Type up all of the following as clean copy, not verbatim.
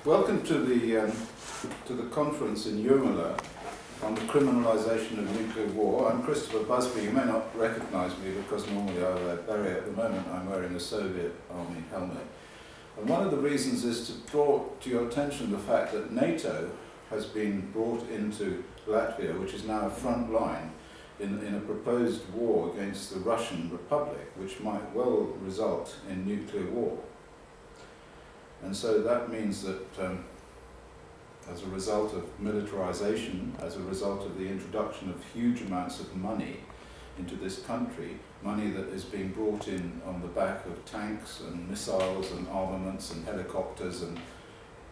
Welcome to the conference in Jūrmala on the criminalisation of nuclear war. I'm Christopher Busby. You may not recognise me because normally I wear a beret. At the moment I'm wearing a Soviet Army helmet. And one of the reasons is to draw to your attention the fact that NATO has been brought into Latvia, which is now a front line in a proposed war against the Russian Republic, which might well result in nuclear war. And so that means that as a result of militarization, as a result of the introduction of huge amounts of money into this country, money that is being brought in on the back of tanks and missiles and armaments and helicopters and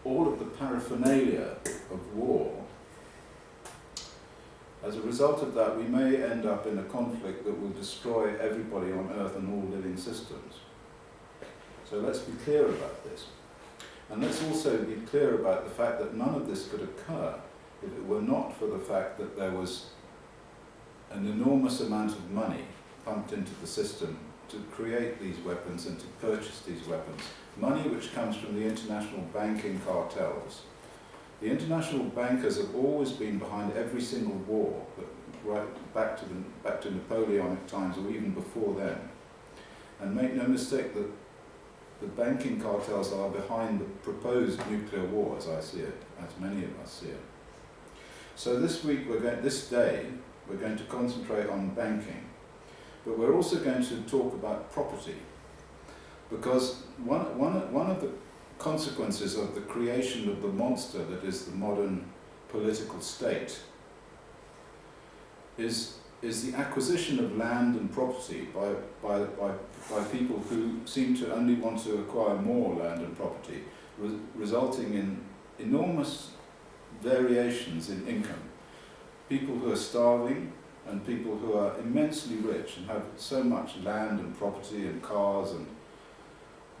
all of the paraphernalia of war, as a result of that we may end up in a conflict that will destroy everybody on Earth and all living systems. So let's be clear about this. And let's also be clear about the fact that none of this could occur if it were not for the fact that there was an enormous amount of money pumped into the system to create these weapons and to purchase these weapons. Money which comes from the international banking cartels. The international bankers have always been behind every single war, right back to Napoleonic times or even before then. And make no mistake that the banking cartels are behind the proposed nuclear war, as I see it, as many of us see it. So this week, this day, we're going to concentrate on banking, but we're also going to talk about property, because one of the consequences of the creation of the monster that is the modern political state is the acquisition of land and property by people who seem to only want to acquire more land and property, resulting in enormous variations in income. People who are starving and people who are immensely rich and have so much land and property and cars and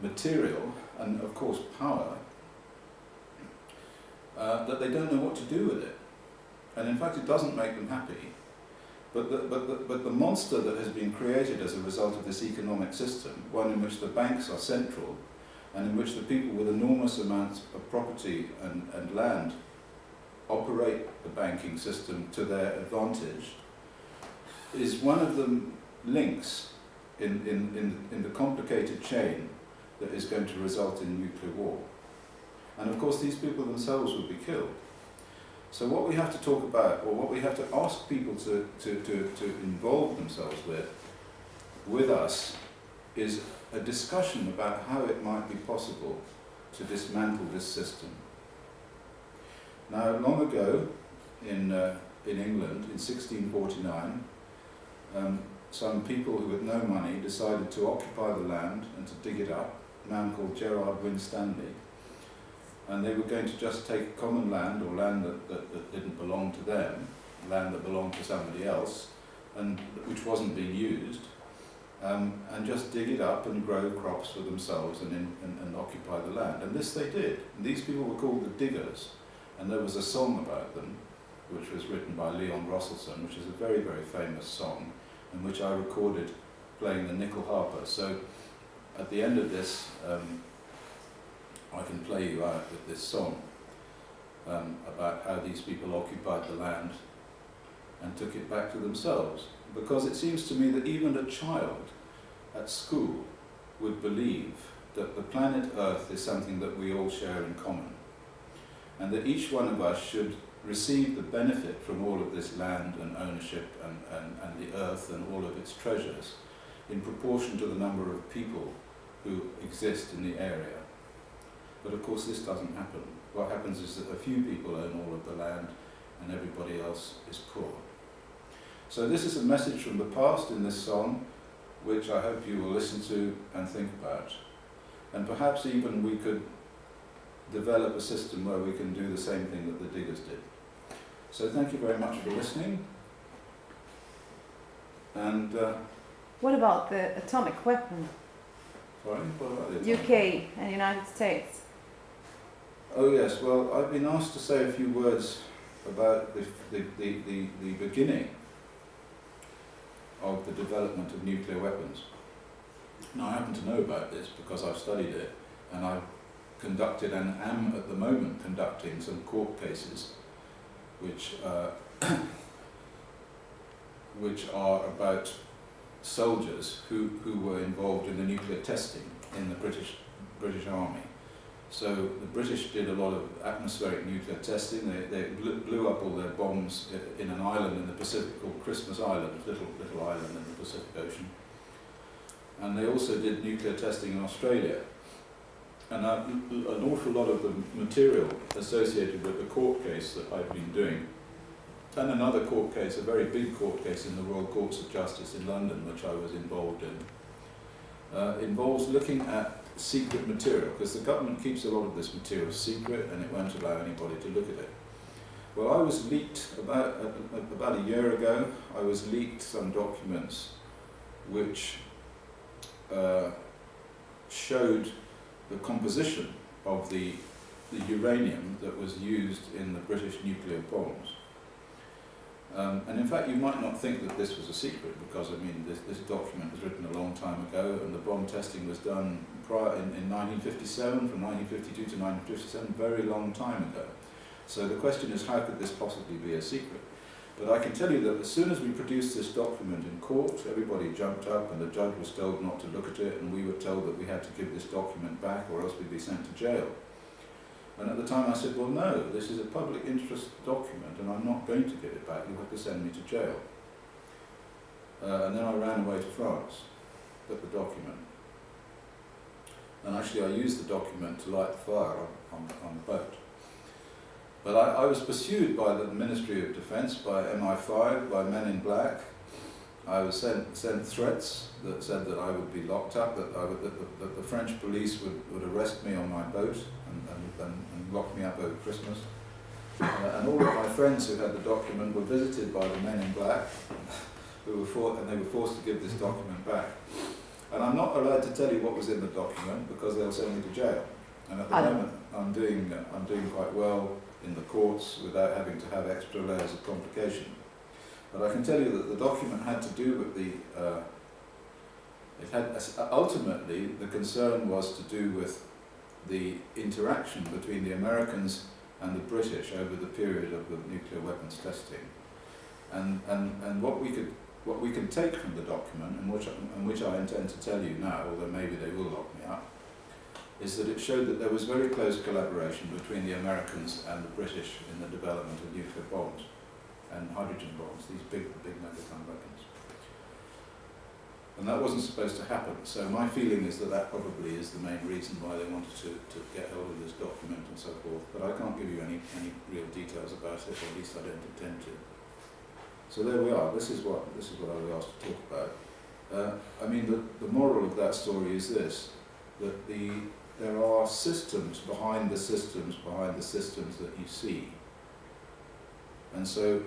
material and of course power that they don't know what to do with it. And in fact it doesn't make them happy. But the monster that has been created as a result of this economic system, one in which the banks are central and in which the people with enormous amounts of property and land operate the banking system to their advantage, is one of the links in the complicated chain that is going to result in nuclear war. And of course these people themselves will be killed. So what we have to talk about, or what we have to ask people to involve themselves with us, is a discussion about how it might be possible to dismantle this system. Now, long ago, in England, in 1649, some people who had no money decided to occupy the land and to dig it up, a man called Gerard Winstanley. And they were going to just take common land, or land that didn't belong to them, land that belonged to somebody else, and which wasn't being used, and just dig it up and grow crops for themselves and occupy the land. And this they did. And these people were called the diggers, and there was a song about them, which was written by Leon Rosselson, which is a very, very famous song, and which I recorded playing the nickel harper. So at the end of this, I can play you out with this song about how these people occupied the land and took it back to themselves. Because it seems to me that even a child at school would believe that the planet Earth is something that we all share in common, and that each one of us should receive the benefit from all of this land and ownership and the Earth and all of its treasures in proportion to the number of people who exist in the area. But of course this doesn't happen. What happens is that a few people own all of the land and everybody else is poor. So this is a message from the past in this song, which I hope you will listen to and think about. And perhaps even we could develop a system where we can do the same thing that the diggers did. So thank you very much for listening. And what about the atomic weapon? Sorry, what about the atomic? UK and United States. Oh yes, well I've been asked to say a few words about the beginning of the development of nuclear weapons. Now I happen to know about this because I've studied it, and I've conducted and am at the moment conducting some court cases which which are about soldiers who were involved in the nuclear testing in the British Army. So the British did a lot of atmospheric nuclear testing. They blew up all their bombs in an island in the Pacific called Christmas Island, a little island in the Pacific Ocean. And they also did nuclear testing in Australia. And an awful lot of the material associated with the court case that I've been doing, and another court case, a very big court case in the Royal Courts of Justice in London, which I was involved in, involves looking at secret material, because the government keeps a lot of this material secret and it won't allow anybody to look at it. Well, I was leaked, about a year ago, I was leaked some documents which showed the composition of the uranium that was used in the British nuclear bombs. And in fact, you might not think that this was a secret, because I mean, this document was written a long time ago, and the bomb testing was done prior in 1957, from 1952 to 1957, very long time ago. So the question is, how could this possibly be a secret? But I can tell you that as soon as we produced this document in court, everybody jumped up, and the judge was told not to look at it, and we were told that we had to give this document back or else we'd be sent to jail. And at the time I said, well, no, this is a public interest document and I'm not going to give it back, you have to send me to jail. And then I ran away to France, with the document. And actually I used the document to light the fire on the boat. But I was pursued by the Ministry of Defence, by MI5, by Men in Black. I was sent threats that said that I would be locked up, that the French police would arrest me on my boat and lock me up over Christmas. And all of my friends who had the document were visited by the Men in Black, they were forced to give this document back. And I'm not allowed to tell you what was in the document because they'll send me to jail. And at the moment, I'm doing quite well in the courts without having to have extra layers of complication. But I can tell you that the document had to do with ultimately the concern was to do with the interaction between the Americans and the British over the period of the nuclear weapons testing. And what we can take from the document, and which I intend to tell you now, although maybe they will lock me up, is that it showed that there was very close collaboration between the Americans and the British in the development of nuclear bombs and hydrogen bombs, these big megaton weapons. And that wasn't supposed to happen, so my feeling is that probably is the main reason why they wanted to get hold of this document and so forth, but I can't give you any real details about it, or at least I don't intend to. So there we are, this is what I was asked to talk about. I mean, the moral of that story is this, that there are systems behind the systems that you see. And so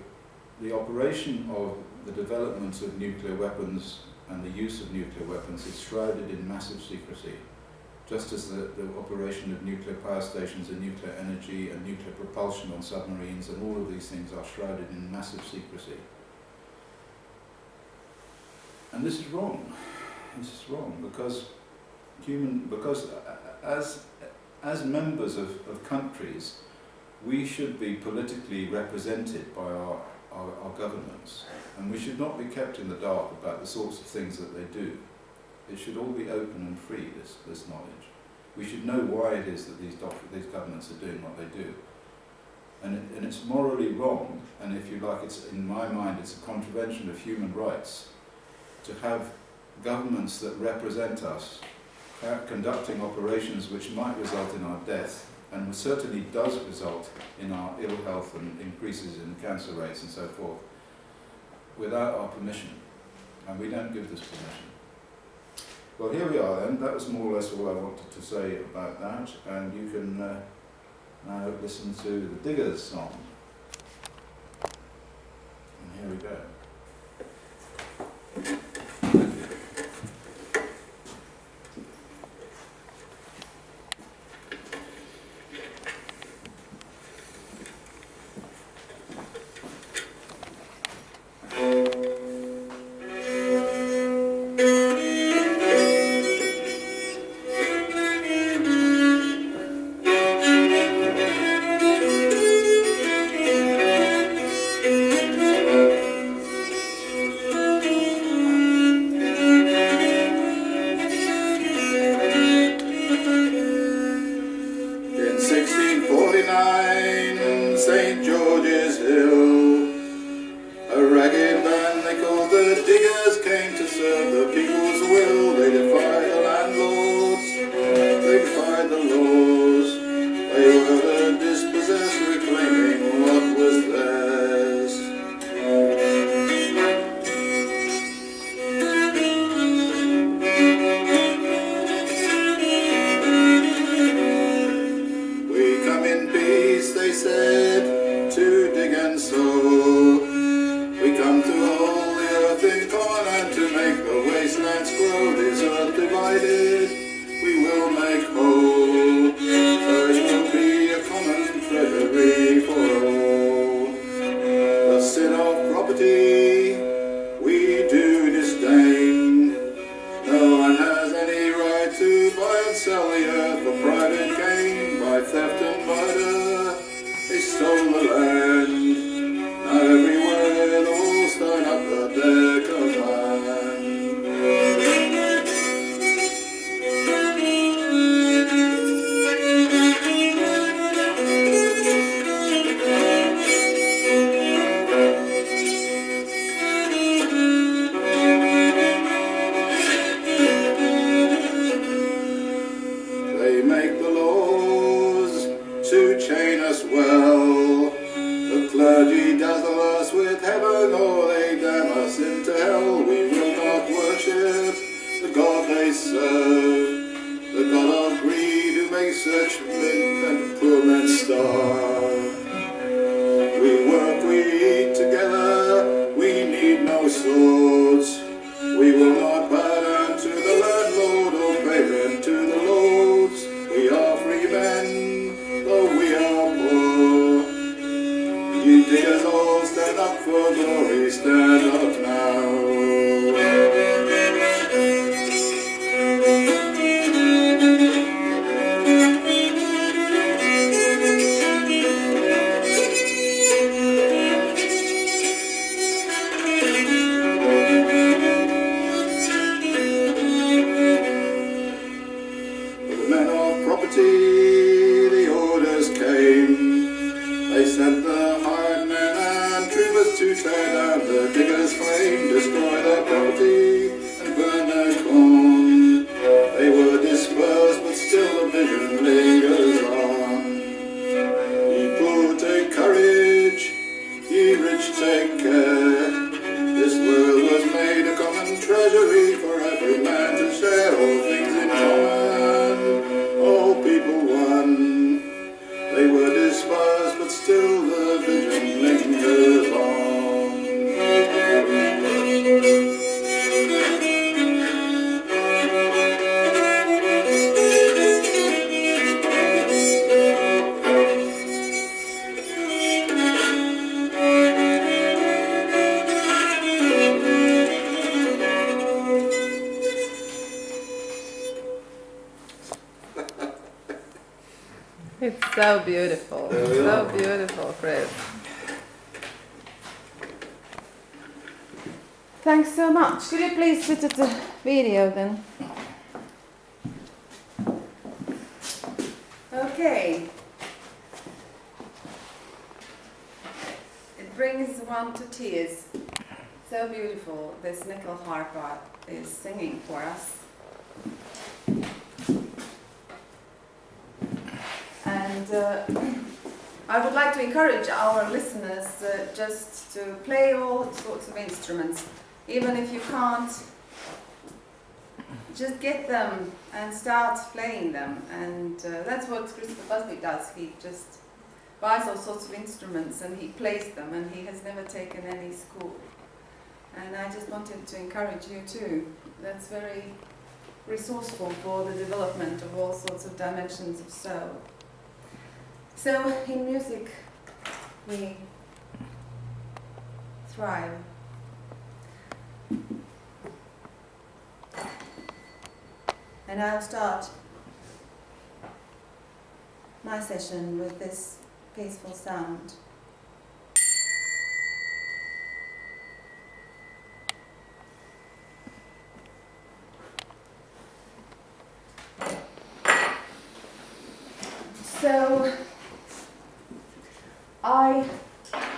the operation of the development of nuclear weapons and the use of nuclear weapons is shrouded in massive secrecy, just as the operation of nuclear power stations and nuclear energy and nuclear propulsion on submarines and all of these things are shrouded in massive secrecy. And this is wrong. This is wrong because as members of countries, we should be politically represented by our governments, and we should not be kept in the dark about the sorts of things that they do. It should all be open and free, this knowledge. We should know why it is that these governments are doing what they do. And it's morally wrong, and if you like, it's, in my mind, it's a contravention of human rights to have governments that represent us conducting operations which might result in our death, and certainly does result in our ill health and increases in cancer rates and so forth, without our permission. And we don't give this permission. Well, here we are then. That was more or less all I wanted to say about that, and you can now listen to the Diggers song. And here we go. and to make the wastelands grow, this earth divided, we will make whole. So it will be a common treasury for all. The sin of property we do disdain. No one has any right to buy and sell the earth for private gain. By theft and murder they stole the land. Now everywhere the walls stand up at their command. They make the laws to chain us well. The clergy dazzle us with heaven, or they damn us into hell. We will not worship the God they serve, the God of greed who makes such men and poor men starve. We work, we eat together, we need no swords. We will not bow down to the landlord or pay rent to the lords. We are free men, though we are poor. You diggers all stand up for glory, stand up now. The men of property, the orders came. They sent the hired men and troopers to tear down the diggers' claim, destroy their property and burn their corn. They were dispersed, but still the vision lingers on. Ye poor take courage, ye rich take care. This world was made a common treasury for every man to share. All things in common, all people one. They were dispersed, but still the vision lingers on. It's so beautiful. So beautiful, Chris. Thanks so much. Could you please switch to the video then? Okay. It brings one to tears. So beautiful. This nickel harper is singing for us. And I would like to encourage our listeners just to play all sorts of instruments. Even if you can't, just get them and start playing them. And that's what Christopher Busby does. He just buys all sorts of instruments and he plays them, and he has never taken any school. And I just wanted to encourage you too. That's very resourceful for the development of all sorts of dimensions of soul. So in music we thrive. And I'll start my session with this peaceful sound. So I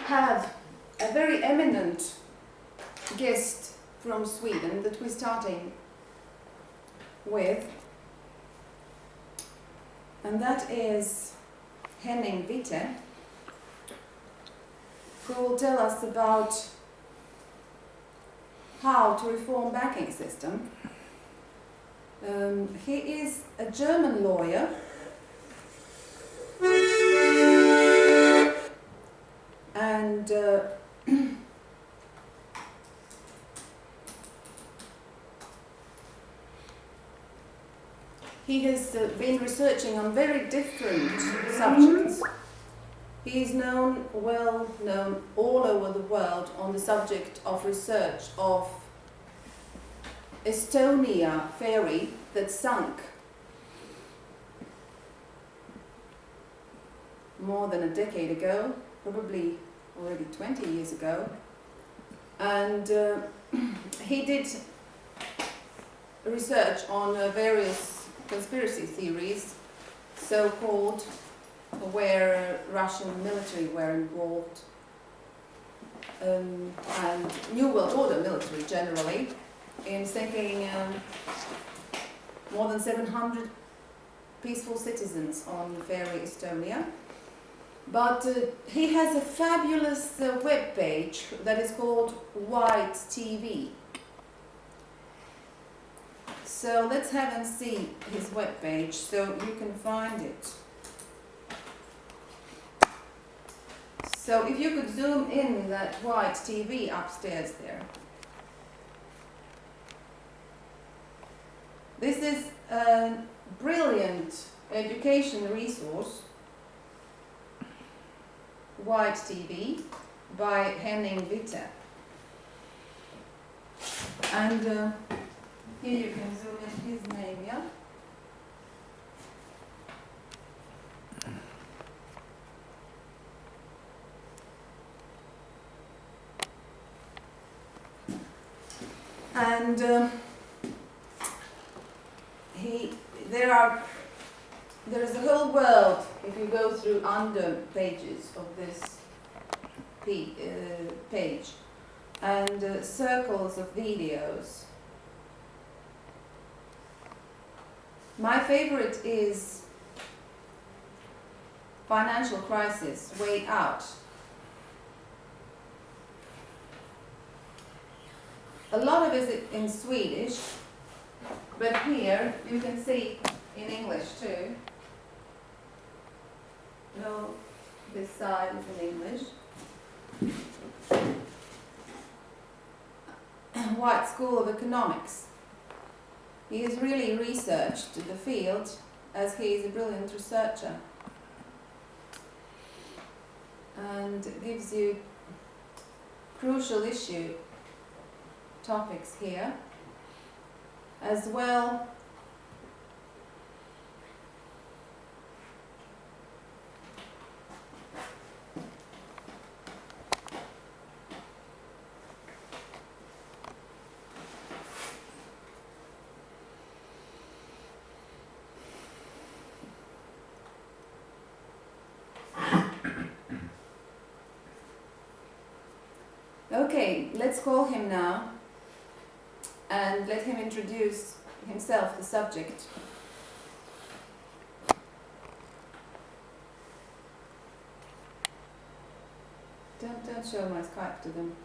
have a very eminent guest from Sweden that we're starting with, and that is Henning Witte, who will tell us about how to reform banking system. He is a German lawyer and he has been researching on very different subjects. He is well known all over the world on the subject of research of Estonia ferry that sunk more than a decade ago, probably already 20 years ago. And he did research on various conspiracy theories, so-called, where Russian military were involved, and New World Order military generally, in sinking more than 700 peaceful citizens on the ferry Estonia. But he has a fabulous web page that is called whitetv. So let's have and see his web page so you can find it. So if you could zoom in that white TV upstairs there. This is a brilliant education resource, White TV, by Henning Witte. And here you can zoom in his name, yeah? And there is a whole world, if you go through under pages of this page, and circles of videos. My favorite is Financial Crisis, Way Out. A lot of it in Swedish, but here you can see in English too. No, this side is in English. White School of Economics. He has really researched the field, as he is a brilliant researcher, and gives you crucial issue topics here, as well Okay, let's call him now and let him introduce himself, the subject. Don't show my Skype to them.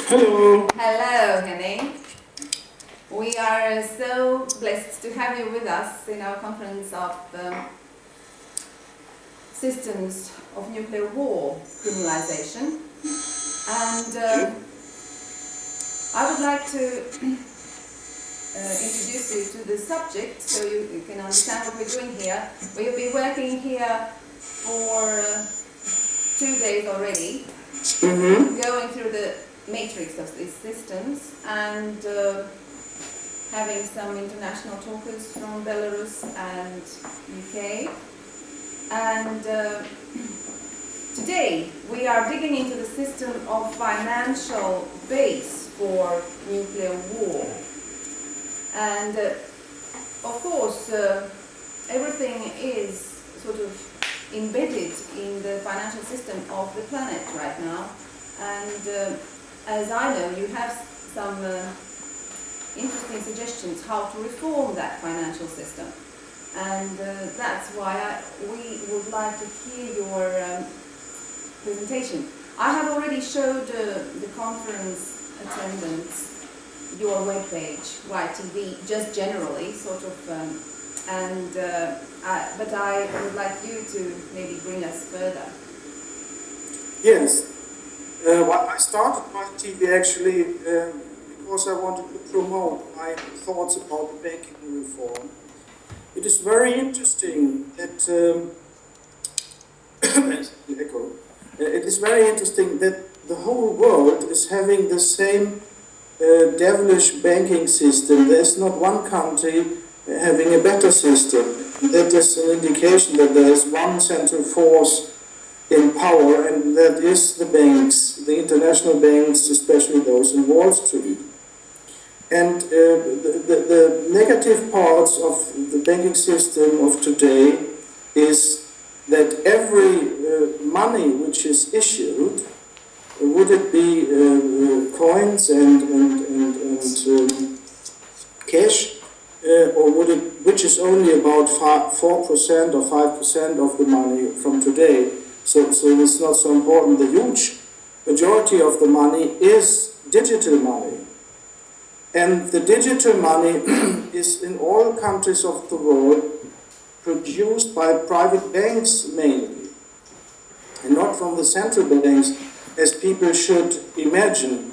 Hello. Hello, Henning. We are so blessed to have you with us in our conference of systems of nuclear war criminalization. And I would like to introduce you to the subject so you can understand what we're doing here. We have been working here for 2 days already, going through the matrix of these systems and having some international talkers from Belarus and UK. And today we are digging into the system of financial base for nuclear war. And of course everything is sort of embedded in the financial system of the planet right now. And as I know, you have some interesting suggestions how to reform that financial system. And that's why we would like to hear your presentation. I have already showed the conference attendance your webpage, YTV, just generally, sort of, but I would like you to maybe bring us further. Yes. Well, I started YTV actually because I wanted to promote my thoughts about the banking reform. It is very interesting that it is very interesting that the whole world is having the same devilish banking system. There is not one country having a better system. That is an indication that there is one central force in power, and that is the banks, the international banks, especially those in Wall Street. And the negative parts of the banking system of today is that every money which is issued, would it be coins and cash, or would it, which is only about 4% or 5% of the money from today. So it's not so important. The huge majority of the money is digital money. And the digital money is in all countries of the world produced by private banks mainly, and not from the central banks, as people should imagine.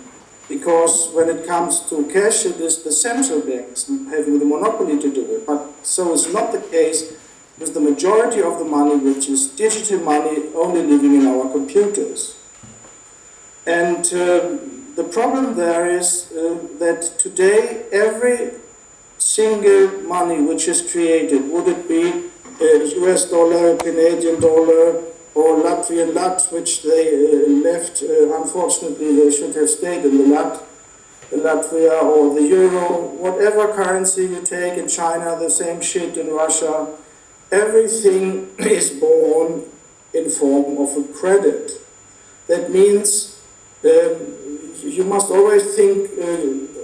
Because when it comes to cash, it is the central banks having the monopoly to do it. But so is not the case with the majority of the money, which is digital money, only living in our computers. And the problem there is that today every single money which is created, would it be US dollar, Canadian dollar, or Latvian lat, which they left, unfortunately they should have stayed in the Latvia, or the euro, whatever currency you take in China, the same shit in Russia, everything is born in form of a credit. That means you must always think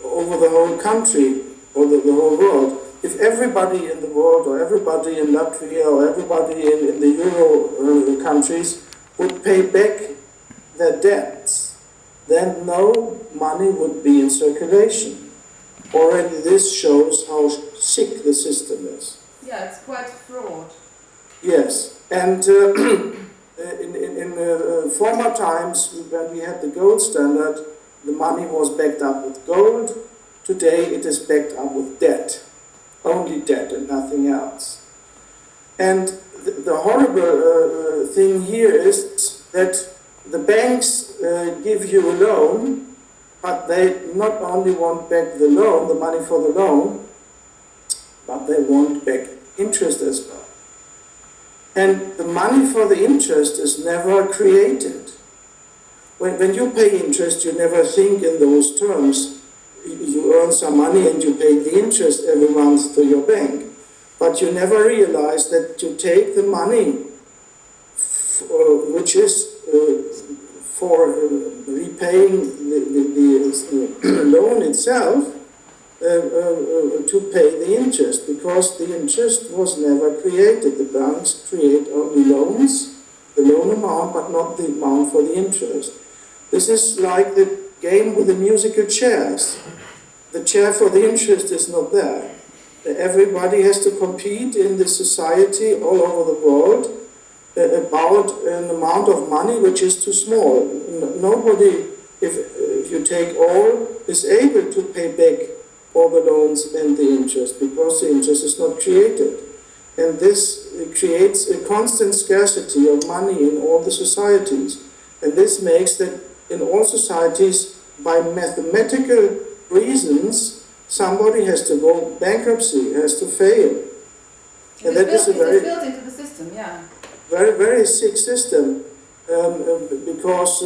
over the whole country, or the whole world. If everybody in the world, or everybody in Latvia, or everybody in the euro countries would pay back their debts, then no money would be in circulation. Already this shows how sick the system is. Yeah, it's quite fraud. Yes, and in former times, when we had the gold standard, the money was backed up with gold. Today it is backed up with debt. Only debt and nothing else. And the horrible thing here is that the banks give you a loan, but they not only want back the loan, the money for the loan, but they want back interest as well. And the money for the interest is never created. When you pay interest, you never think in those terms. You earn some money and you pay the interest every month to your bank. But you never realize that you take the money which is for repaying the loan itself to pay the interest, because the interest was never created. The banks create only loans, the loan amount, but not the amount for the interest. This is like the game with the musical chairs. The chair for the interest is not there. Everybody has to compete in the society all over the world about an amount of money which is too small. Nobody, if you take all, is able to pay back all the loans and the interest, because the interest is not created. And this creates a constant scarcity of money in all the societies. And this makes that in all societies, by mathematical reasons, somebody has to go bankruptcy, has to fail. And that is a very built into the system, yeah. Very, very sick system, because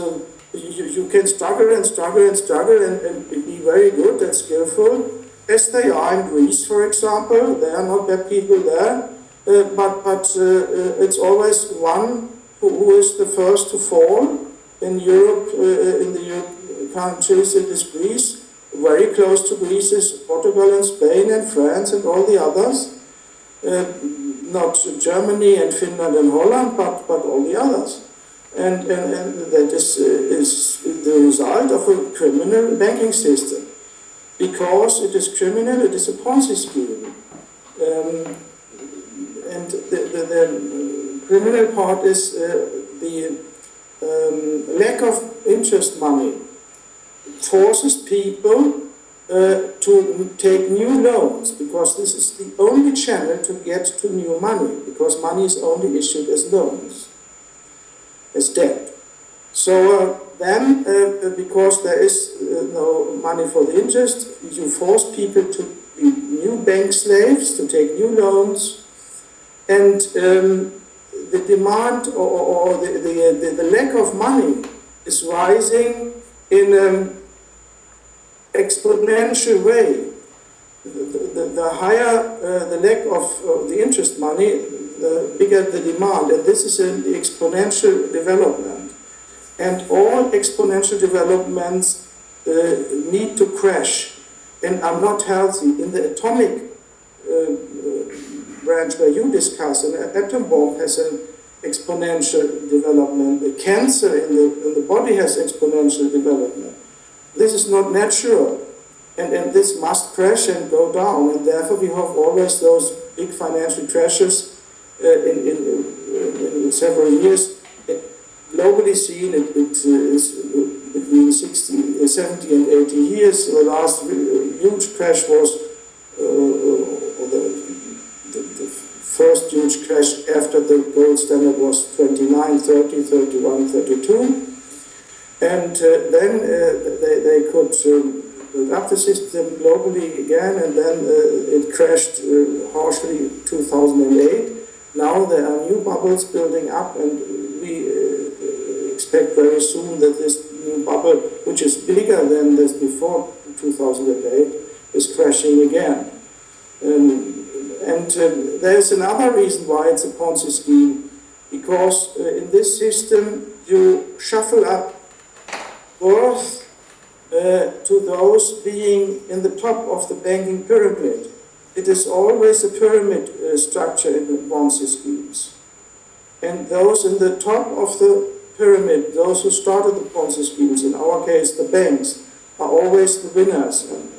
you can struggle and struggle and struggle and be very good and skillful, as they are in Greece, for example. There are not bad people there, but it's always one who is the first to fall. In Europe, in the European countries, it is Greece. Very close to Greece is Portugal and Spain and France and all the others. Not Germany and Finland and Holland, but all the others. and that is the result of a criminal banking system. Because it is criminal, it is a Ponzi scheme. And the criminal part is the lack of interest money forces people to take new loans, because this is the only channel to get to new money, because money is only issued as loans, as debt. So then, because there is no money for the interest, you force people to be new bank slaves, to take new loans, and the demand or the lack of money is rising in an exponential way. The higher the lack of the interest money, the bigger the demand, and this is the exponential development. And all exponential developments need to crash and are not healthy. In the atomic branch where you discuss, an atom bomb has an exponential development. The cancer in the body has exponential development. This is not natural, and this must crash and go down, and therefore we have always those big financial crashes in several years. Globally seen, it is between 70 and 80 years. The last huge crash was the first huge crash after the gold standard was 29, 30, 31, 32. And then they could build up the system globally again, and then it crashed harshly 2008. Now there are new bubbles building up, and we expect very soon that this new bubble, which is bigger than this before 2008, is crashing again. And there is another reason why it's a Ponzi scheme, because in this system you shuffle up worth to those being in the top of the banking pyramid. It is always a pyramid structure in the Ponzi schemes. And those in the top of the pyramid, those who started the Ponzi schemes, in our case the banks, are always the winners. And,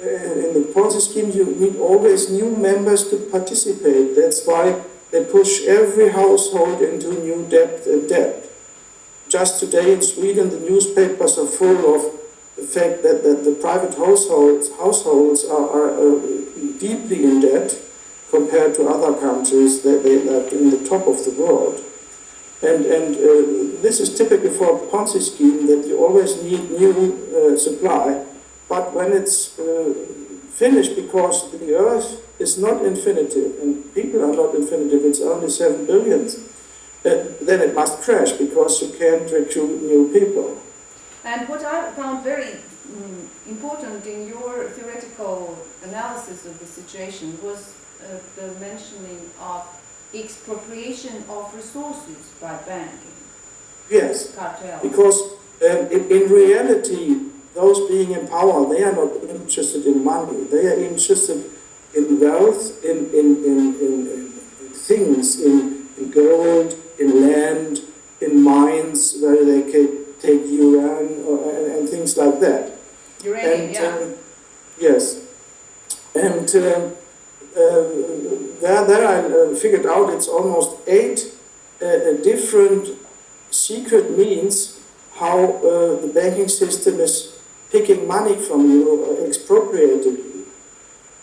in the Ponzi scheme you need always new members to participate. That's why they push every household into new debt and debt. Just today in Sweden the newspapers are full of the fact that the private households are deeply in debt compared to other countries that are in the top of the world. And this is typical for a Ponzi scheme, that you always need new supply, but when it's finished, because the earth is not infinitive and people are not infinitive, it's only 7 billion, then it must crash, because you can't recruit new people. And what I found very important in your theoretical analysis of the situation was the mentioning of expropriation of resources by banking. Yes, cartels. because in reality, those being in power, they are not interested in money. They are interested in wealth, in things, in gold, in land, in mines where they can take uranium and things like that. Uranium, yeah. Yes. And there I figured out it's almost 8 different secret means how the banking system is picking money from you, expropriating you.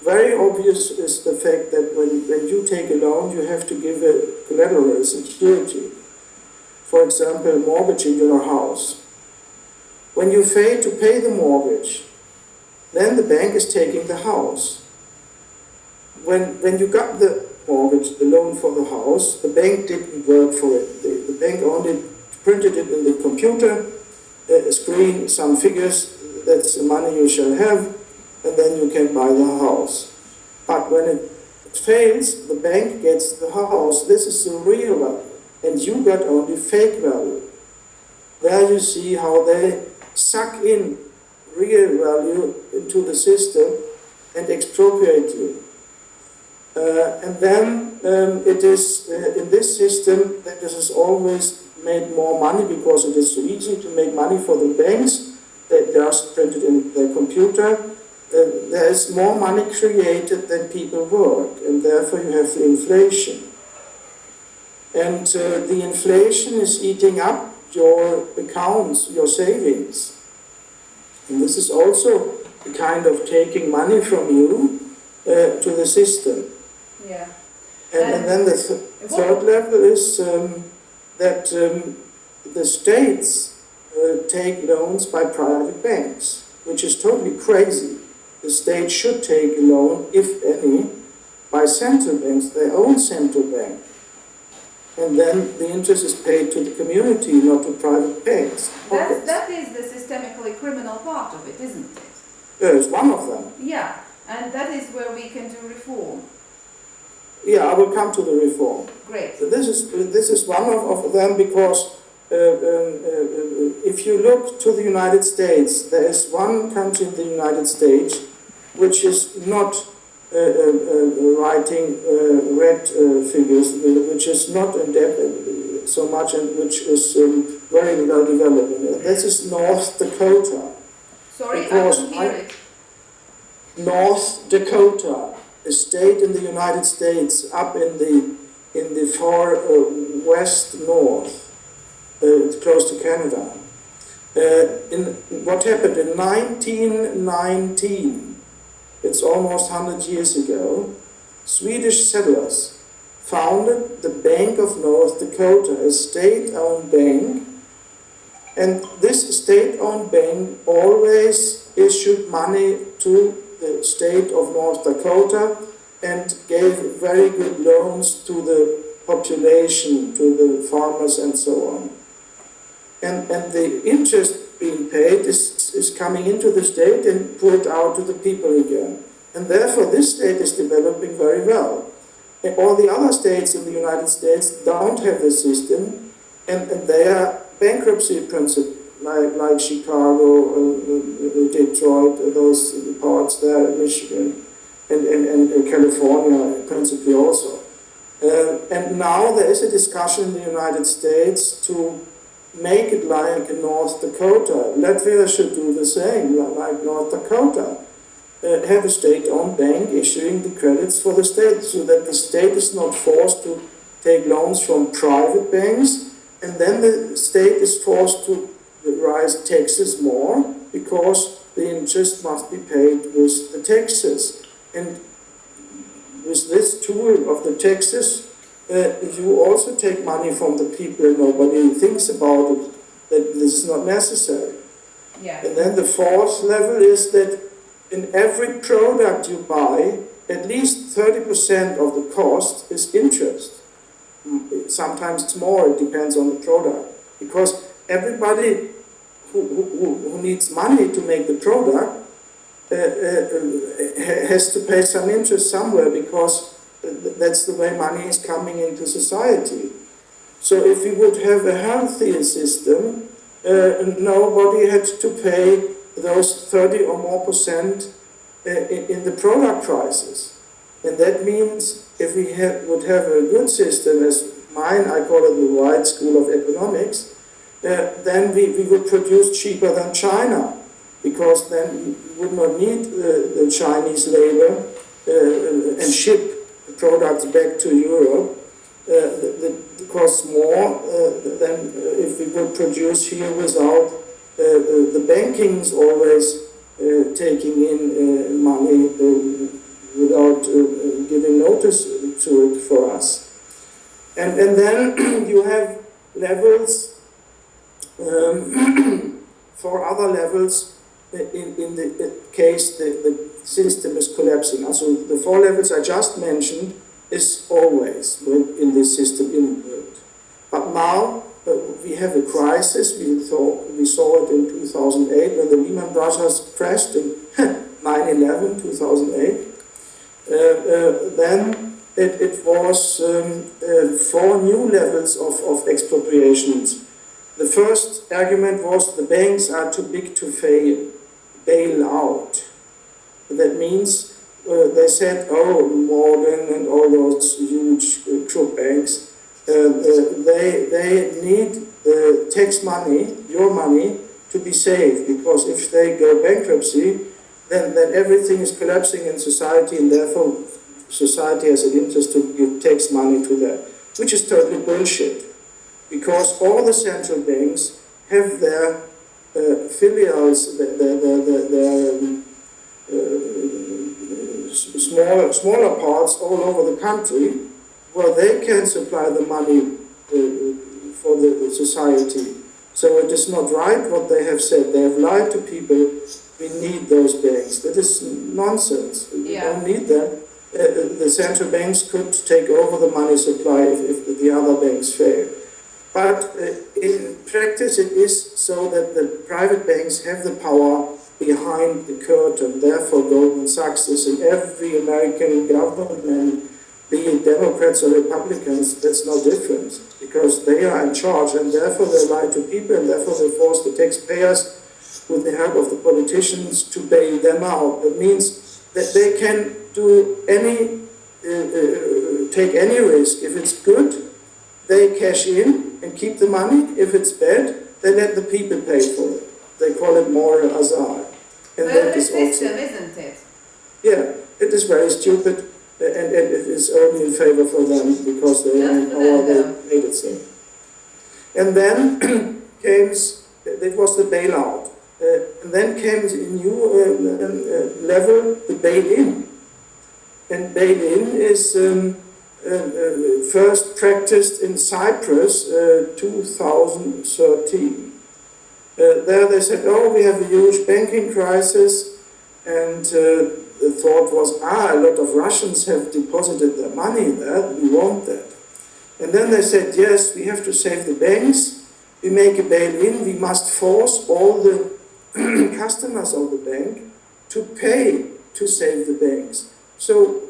Very obvious is the fact that when you take a loan, you have to give a collateral, a security. For example, mortgaging your house. When you fail to pay the mortgage, then the bank is taking the house. When you got the mortgage, the loan for the house, the bank didn't work for it. The bank only printed it in the computer screen, some figures, that's the money you shall have, and then you can buy the house. But when it fails, the bank gets the house. This is the real value, and you got only fake value. There you see how they suck in real value into the system and expropriate you. And then it is in this system that this is always made more money because it is so easy to make money for the banks. They just print it in their computer. There is more money created than people work, and therefore you have the inflation. And the inflation is eating up your accounts, your savings. And this is also a kind of taking money from you to the system. Yeah. And then the third level is that the states take loans by private banks, which is totally crazy. The state should take a loan, if any, by central banks, their own central bank. And then the interest is paid to the community, not to private banks. That is the systemically criminal part of it, isn't it? It's one of them. Yeah, and that is where we can do reform. Yeah, I will come to the reform. Great. So this is one of them, because if you look to the United States, there is one country in the United States which is not writing red figures, which is not in debt so much, and which is very well developed. This is North Dakota. Sorry, I couldn't hear it. North Dakota, a state in the United States, up in the far west north, close to Canada. What happened in 1919? It's almost 100 years ago. Swedish settlers founded the Bank of North Dakota, a state-owned bank, and this state-owned bank always issued money to the state of North Dakota and gave very good loans to the population, to the farmers and so on. And the interest being paid is coming into the state and poured out to the people again. And therefore this state is developing very well. And all the other states in the United States don't have this system, and their bankruptcy principle, like Chicago, Detroit, those parts there, Michigan, and California principally also. And now there is a discussion in the United States to make it like North Dakota. Latvia should do the same, like North Dakota. Have a state-owned bank issuing the credits for the state, so that the state is not forced to take loans from private banks, and then the state is forced to rise taxes more, because the interest must be paid with the taxes. And with this tool of the taxes, you also take money from the people, and nobody thinks about it, that this is not necessary. Yeah. And then the fourth level is that in every product you buy, at least 30% of the cost is interest. Sometimes it's more, it depends on the product. Because everybody who needs money to make the product has to pay some interest somewhere, because that's the way money is coming into society. So if we would have a healthier system, nobody had to pay those 30 or more percent in the product prices. And that means if we would have a good system, as mine, I call it the White School of Economics, then we would produce cheaper than China, because then we would not need the Chinese labor and ship the products back to Europe. It costs more than if we would produce here without the banking's always taking in money without giving notice to it for us. And then you have levels, 4 other levels in the case the system is collapsing. So the 4 levels I just mentioned is always in this system inbuilt. But now we have a crisis. We saw it in 2008 when the Lehman Brothers crashed in 9/11, 2008. Then it was 4 new levels of expropriations. The first argument was the banks are too big to bail out. That means they said, oh, Morgan and all those huge crook banks, they need tax money, your money, to be safe, because if they go bankruptcy, then everything is collapsing in society, and therefore society has an interest to give tax money to that, which is totally bullshit, because all the central banks have their filials, their smaller parts all over the country, where they can supply the money for the society. So it is not right what they have said. They have lied to people. We need those banks. That is nonsense. We don't need them. The central banks could take over the money supply if the other banks fail. But in practice it is so that the private banks have the power behind the curtain. Therefore Goldman Sachs is in every American government, be it Democrats or Republicans, that's no difference, because they are in charge, and therefore they lie to people, and therefore they force the taxpayers, with the help of the politicians, to bail them out. That means that they can do take any risk. If it's good, they cash in and keep the money. If it's bad, they let the people pay for it. They call it moral hazard. And well, that the is system, also, isn't it? yeah, it is very stupid. And it is only in favor for them, because they are in power, they made it so. And then it was the bailout. And then came a new level, the bail-in. And bail-in is first practiced in Cyprus 2013. There they said, oh, we have a huge banking crisis, and the thought was, a lot of Russians have deposited their money there, we want that. And then they said, yes, we have to save the banks, we make a bail-in, we must force all the customers of the bank to pay to save the banks. So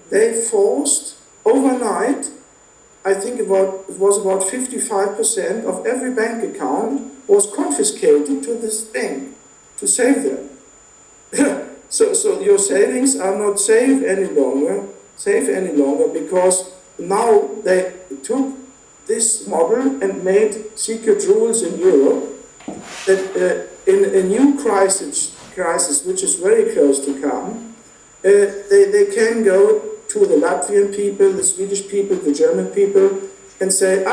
they forced, overnight, I think it was about 55% of every bank account was confiscated to this bank to save them. So your savings are not safe any longer, because now they took this model and made secret rules in Europe that in a new crisis which is very close to come, they can go to the Latvian people, the Swedish people, the German people, and say,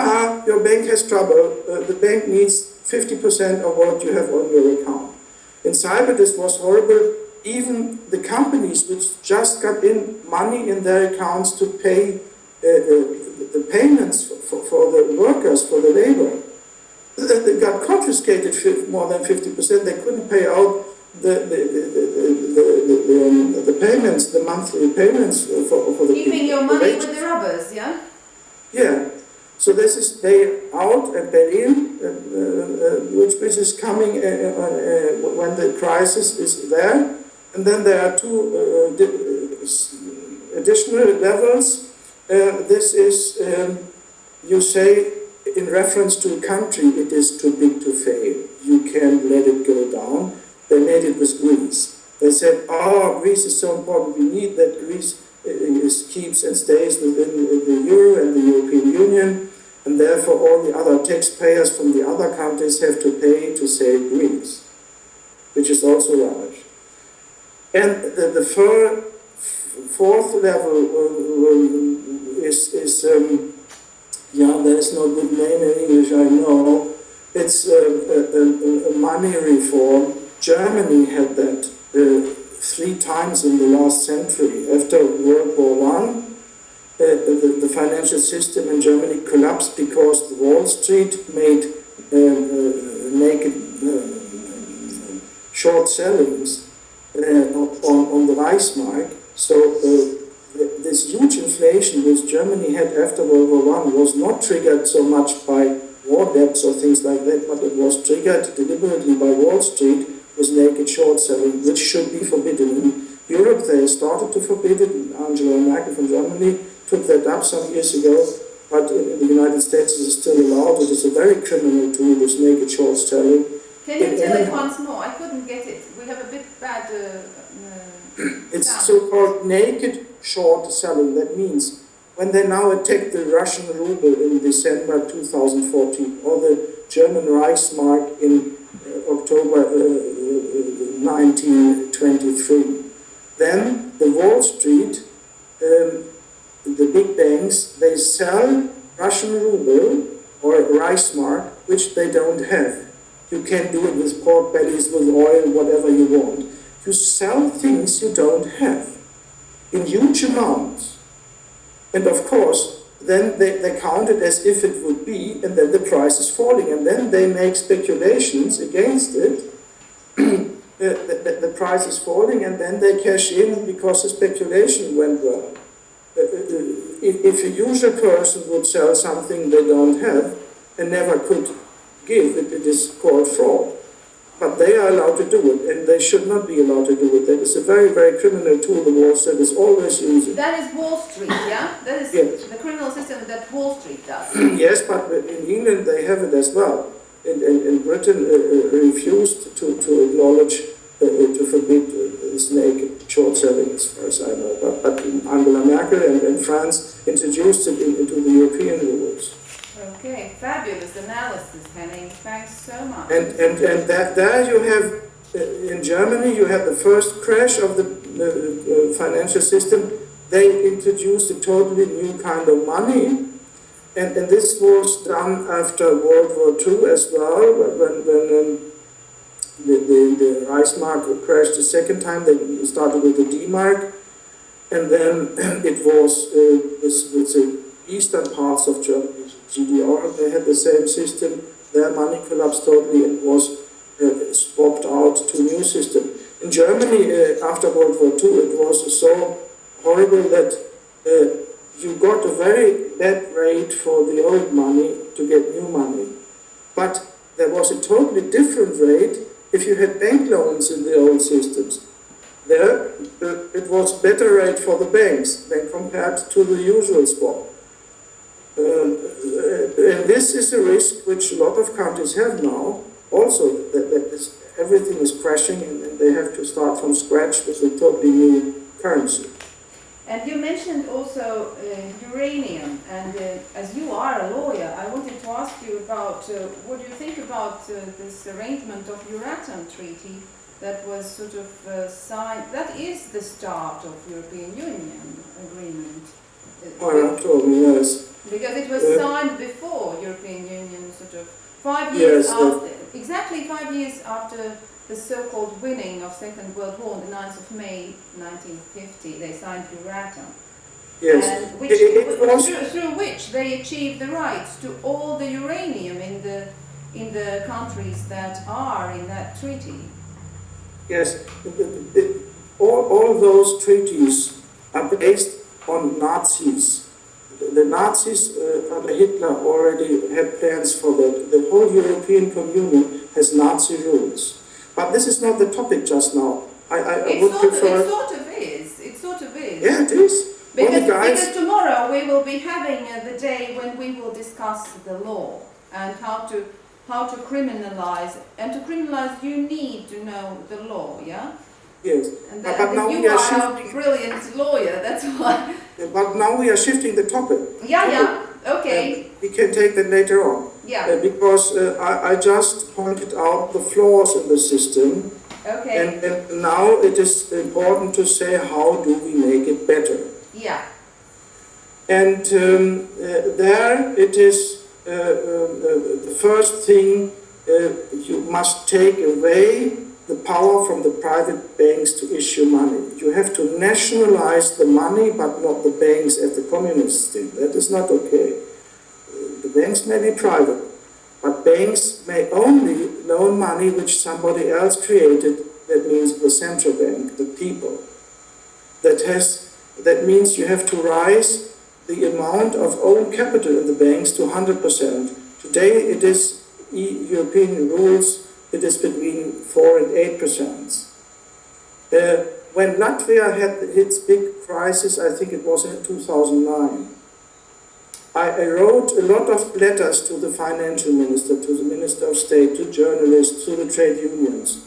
your bank has trouble, the bank needs 50% of what you have on your account. In Cyprus this was horrible. Even the companies which just got in money in their accounts to pay the payments for the workers, for the labor, they got confiscated more than 50%. They couldn't pay out the payments, the monthly payments for the keeping your money with the robbers, yeah? Yeah. So this is bail out and bail in, which is coming when the crisis is there. And then there are two additional levels. This is, you say, in reference to a country, it is too big to fail. You can't let it go down. They made it with Greece. They said, Greece is so important, we need that Greece keeps and stays within the Euro and the European Union, and therefore all the other taxpayers from the other countries have to pay to save Greece, which is also rubbish. And the fourth level is there is no good name in English, I know. It's a money reform. Germany had that 3 times in the last century. After World War I, the financial system in Germany collapsed because the Wall Street made naked short sellings on the Reichsmark. So this huge inflation which Germany had after World War I was not triggered so much by war debts or things like that, but it was triggered deliberately by Wall Street with naked short selling, which should be forbidden. In Europe they started to forbid it. Angela Merkel from Germany took that up some years ago, but in the United States it is still allowed. It is a very criminal tool, this naked short selling. Can you tell it once more? I couldn't get it. We have a bit bad it's sound. So-called naked short selling. That means when they now attacked the Russian ruble in December 2014, or the German Reichsmark in October 1923. Then the Wall Street, the big banks, they sell Russian ruble or Reichsmark, which they don't have. You can do it with pork bellies, with oil, whatever you want. You sell things you don't have in huge amounts. And of course, then they count it as if it would be, and then the price is falling. And then they make speculations against it. The price is falling, and then they cash in because the speculation went well. If a usual person would sell something they don't have and never could give, it is called fraud. But they are allowed to do it, and they should not be allowed to do it. That is a very, very criminal tool the Wall Street is always using. That is Wall Street, yeah? That is yes. The criminal system that Wall Street does. Yes, but in England they have it as well. And Britain refused to acknowledge, to forbid snake short selling, as far as I know. But Angela Merkel and France introduced it into the European rules. Okay, fabulous analysis, Henning. Thanks so much. And there you have, in Germany, you had the first crash of the financial system. They introduced a totally new kind of money. And this was done after World War II as well, when the Reichsmark crashed the second time. They started with the D-Mark, and then it was the eastern parts of Germany, GDR, they had the same system. Their money collapsed totally and was swapped out to a new system. In Germany, after World War II, it was so horrible that you got a very bad rate for the old money to get new money. But there was a totally different rate if you had bank loans in the old systems. There, it was better rate for the banks than compared to the usual swap. And this is a risk which a lot of countries have now, also, that everything is crashing and they have to start from scratch with a totally new currency. And you mentioned also uranium, and as you are a lawyer, I wanted to ask you about what do you think about this arrangement of Euratom Treaty that was sort of signed. That is the start of European Union agreement. Yes. Because it was signed before European Union, sort of 5 years after, exactly 5 years after the so-called winning of Second World War on the 9th of May 1950, they signed Euratom. Yes. And through which they achieved the rights to all the uranium in the countries that are in that treaty. Yes. All those treaties are based on Nazis. The Nazis under Hitler already had plans for that. The whole European Communion has Nazi rules. But this is not the topic just now. I would prefer... It sort of is. It sort of is. Yeah, it is. Because tomorrow we will be having the day when we will discuss the law and how to criminalize. And to criminalize, you need to know the law, yeah? Yes. And but now you we are are a brilliant lawyer, that's why. But now we are shifting the topic. Yeah, okay. We can take that later on. Yeah. Because I just pointed out the flaws in the system. Okay. And now it is important to say how do we make it better. Yeah. And there it is the first thing, you must take away the power from the private banks to issue money. You have to nationalize the money, but not the banks as the communists did. That is not okay. The banks may be private, but banks may only loan money which somebody else created. That means the central bank, the people. That means you have to rise the amount of own capital in the banks to 100%. Today it is European rules. It is between 4 and 8%. When Latvia had its big crisis, I think it was in 2009, I wrote a lot of letters to the financial minister, to the minister of state, to journalists, to the trade unions,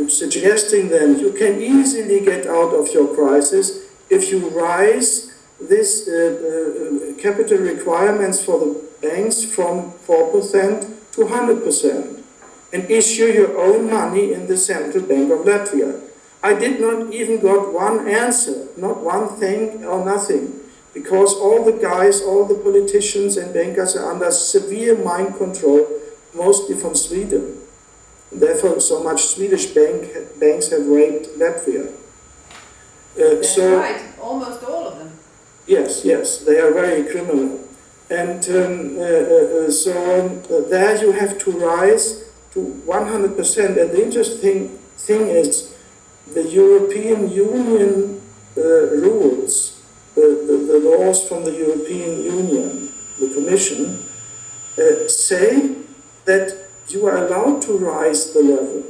suggesting them you can easily get out of your crisis if you rise this capital requirements for the banks from 4% to 100% and issue your own money in the Central Bank of Latvia. I did not even got one answer, not one thing or nothing, because all the guys, all the politicians and bankers are under severe mind control, mostly from Sweden. Therefore, so much Swedish banks have raped Latvia. That's right, almost all of them. Yes, they are very criminal. And there you have to rise to 100%. And the interesting thing is the European Union rules, the laws from the European Union, the Commission, say that you are allowed to rise the level.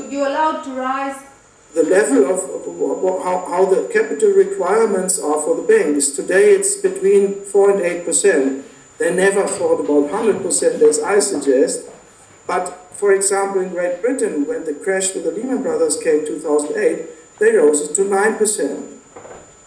You're allowed to rise the level of how the capital requirements are for the banks. Today it's between 4 and 8%. They never thought about 100% as I suggest. But for example, in Great Britain, when the crash with the Lehman Brothers came in 2008, they rose it to 9%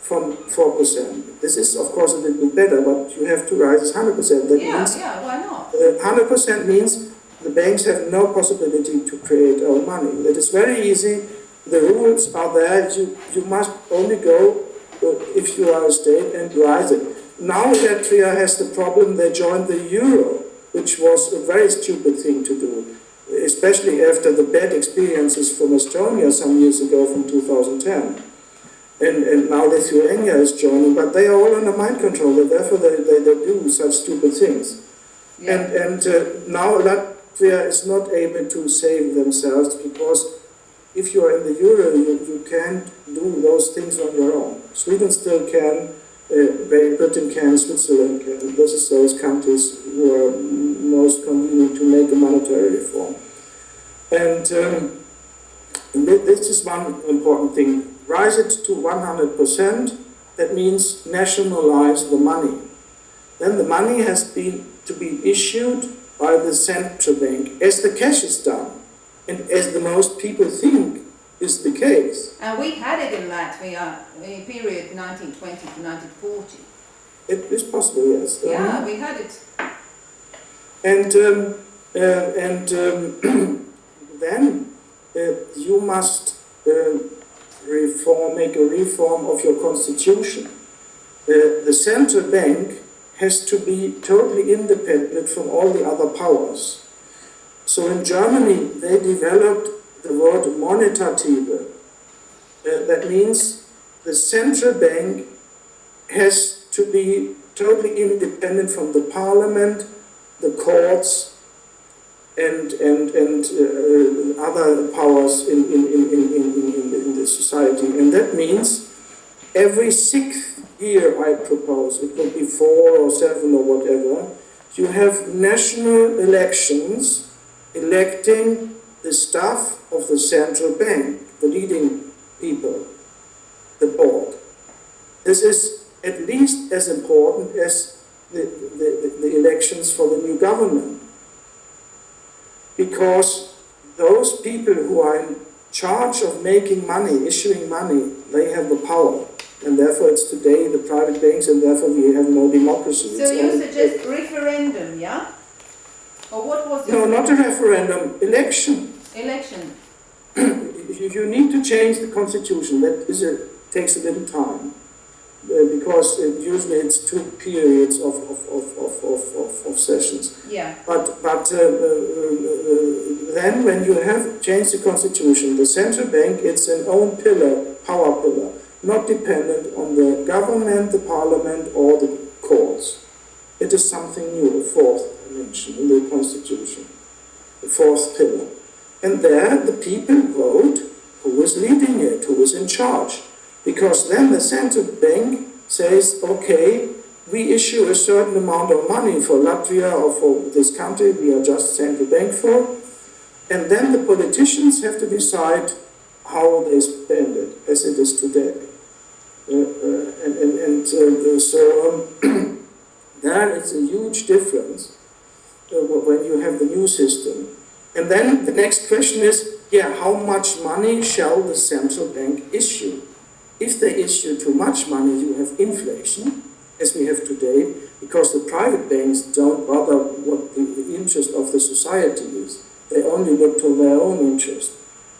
from 4%. This is of course a little bit better, but you have to rise 100%. That means, why not? 100% means the banks have no possibility to create own money. That is very easy. The rules are there. You must only go if you are a state and rise it. Now Latvia has the problem. They joined the euro, which was a very stupid thing to do, especially after the bad experiences from Estonia some years ago from 2010. And now Lithuania is joining, but they are all under mind control, and therefore they do such stupid things. Yeah. And now Latvia is not able to save themselves, because if you are in the euro, you can't do those things on your own. Sweden still can, Great Britain can, Switzerland can. This is those countries who are most convenient to make a monetary reform. And this is one important thing. Rise it to 100%, that means nationalize the money. Then the money has to be issued by the central bank, as the cash is done, and as the most people think is the case. And we had it in Latvia in the period 1920 to 1940. It is possible, yes. Yeah, we had it. And then you must make a reform of your constitution. The central bank has to be totally independent from all the other powers. So in Germany, they developed the word monetative. That means the central bank has to be totally independent from the parliament, the courts, and other powers in the society. And that means every 6th year, I propose, it could be 4 or 7 or whatever, you have national elections electing the staff of the central bank, the leading people, the board. This is at least as important as the elections for the new government, because those people who are in charge of making money, issuing money, they have the power, and therefore it's today the private banks, and therefore we have no democracy. So you suggest referendum, yeah? Or what was it? No, not a referendum, election. Election. You need to change the constitution. That takes a little time, because usually it's 2 periods of sessions. Yeah. But then when you have changed the constitution, the central bank, it's an own pillar, power pillar, not dependent on the government, the parliament, or the courts. It is something new, a 4th dimension in the constitution, the 4th pillar. And there the people vote who is leading it, who is in charge. Because then the central bank says, okay, we issue a certain amount of money for Latvia or for this country, we are just central bank for, and then the politicians have to decide how they spend it, as it is today. So there is a huge difference when you have the new system. And then the next question is, how much money shall the central bank issue? If they issue too much money, you have inflation, as we have today, because the private banks don't bother what the interest of the society is. They only look to their own interest.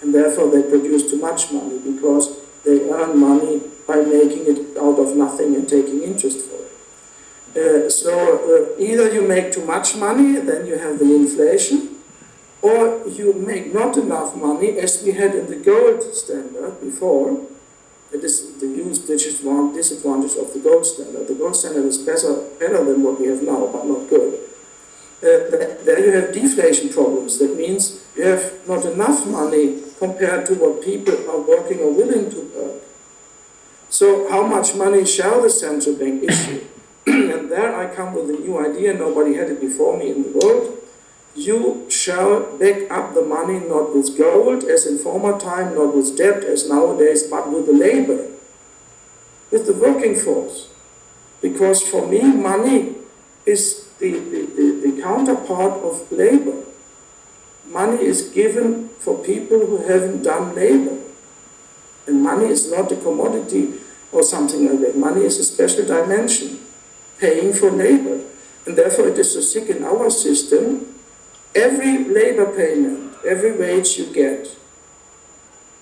And therefore they produce too much money because they earn money by making it out of nothing and taking interest for it. So either you make too much money, then you have the inflation, or you make not enough money, as we had in the gold standard before. It is the huge disadvantage of the gold standard. The gold standard is better than what we have now, but not good. There you have deflation problems. That means you have not enough money compared to what people are working or willing to earn. So how much money shall the central bank issue? And there I come with a new idea, nobody had it before me in the world. You shall back up the money not with gold, as in former time, not with debt, as nowadays, but with the labor, with the working force. Because for me, money is the counterpart of labor. Money is given for people who haven't done labor. And money is not a commodity or something like that. Money is a special dimension, paying for labor. And therefore it is so sick in our system. Every labor payment, every wage you get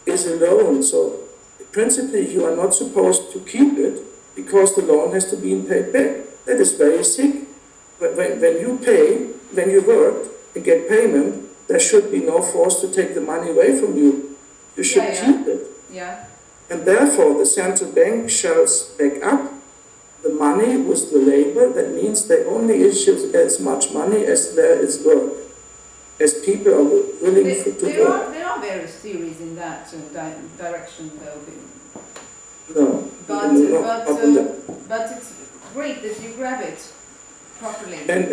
is a loan. So principally you are not supposed to keep it because the loan has to be paid back. That is very sick. When you pay, when you work and get payment, there should be no force to take the money away from you. You should keep it. Yeah. And therefore the central bank shall back up the money with the labor. That means they only issue as much money as there is work, as people are willing to work. There are various theories in that direction, though. No. But it's great that you grab it properly. And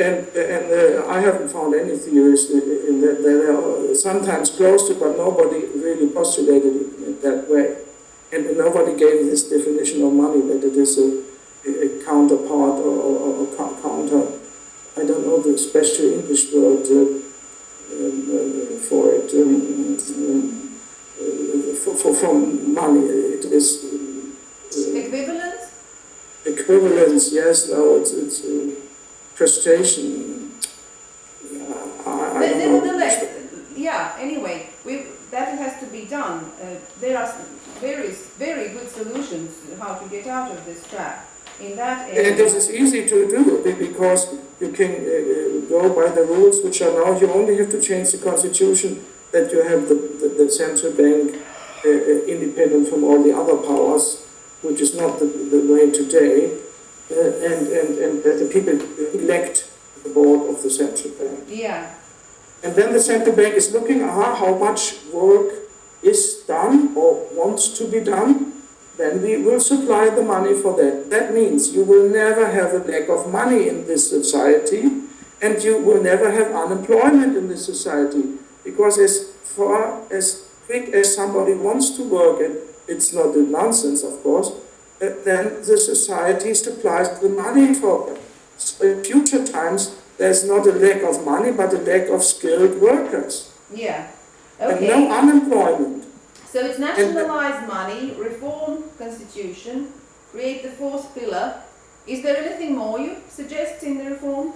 I haven't found any theories in that. They are sometimes close to, but nobody really postulated it in that way. And nobody gave this definition of money, that it is a counterpart or counter, I don't know the special English word for it, for money. It is equivalence, yes, no, it's prestation. Nevertheless, yeah, anyway, that has to be done. There are very good solutions how to get out of this trap in that area. And this is easy to do because you can go by the rules which are now. You only have to change the constitution, that you have the central bank independent from all the other powers, which is not the way today, and the people elect the board of the central bank. Yeah. And then the central bank is looking at how much work is done or wants to be done. Then we will supply the money for that. That means you will never have a lack of money in this society, and you will never have unemployment in this society. Because as quick as somebody wants to work, and it's not a nonsense, of course, then the society supplies the money for them. So in future times, there's not a lack of money, but a lack of skilled workers. Yeah. Okay. And no unemployment. So it's nationalize money, reform constitution, create the fourth pillar. Is there anything more you suggest in the reform?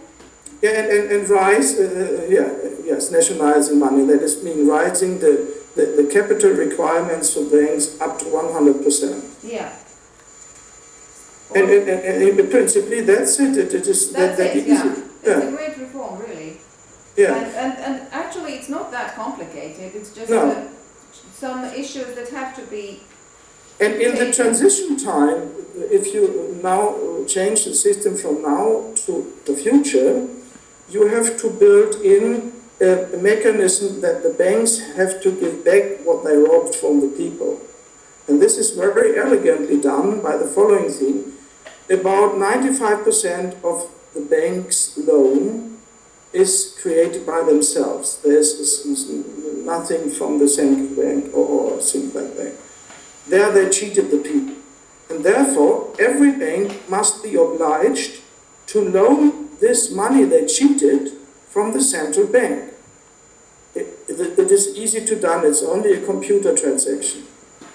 Yeah, and rise, yes, nationalizing money. That is mean rising the capital requirements for banks up to 100%. Yeah. And principally that's it. It is that's that it, easy. yeah. Yeah. It's a great reform, really. Yeah. And actually it's not that complicated. It's just some issues that have to be. And in the transition time, if you now change the system from now to the future, you have to build in a mechanism that the banks have to give back what they robbed from the people. And this is very elegantly done by the following thing. About 95% of the bank's loan is created by themselves. There's nothing from the central bank or things like that. There they cheated the people. And therefore, every bank must be obliged to loan this money they cheated from the central bank. It is easy to done, it's only a computer transaction.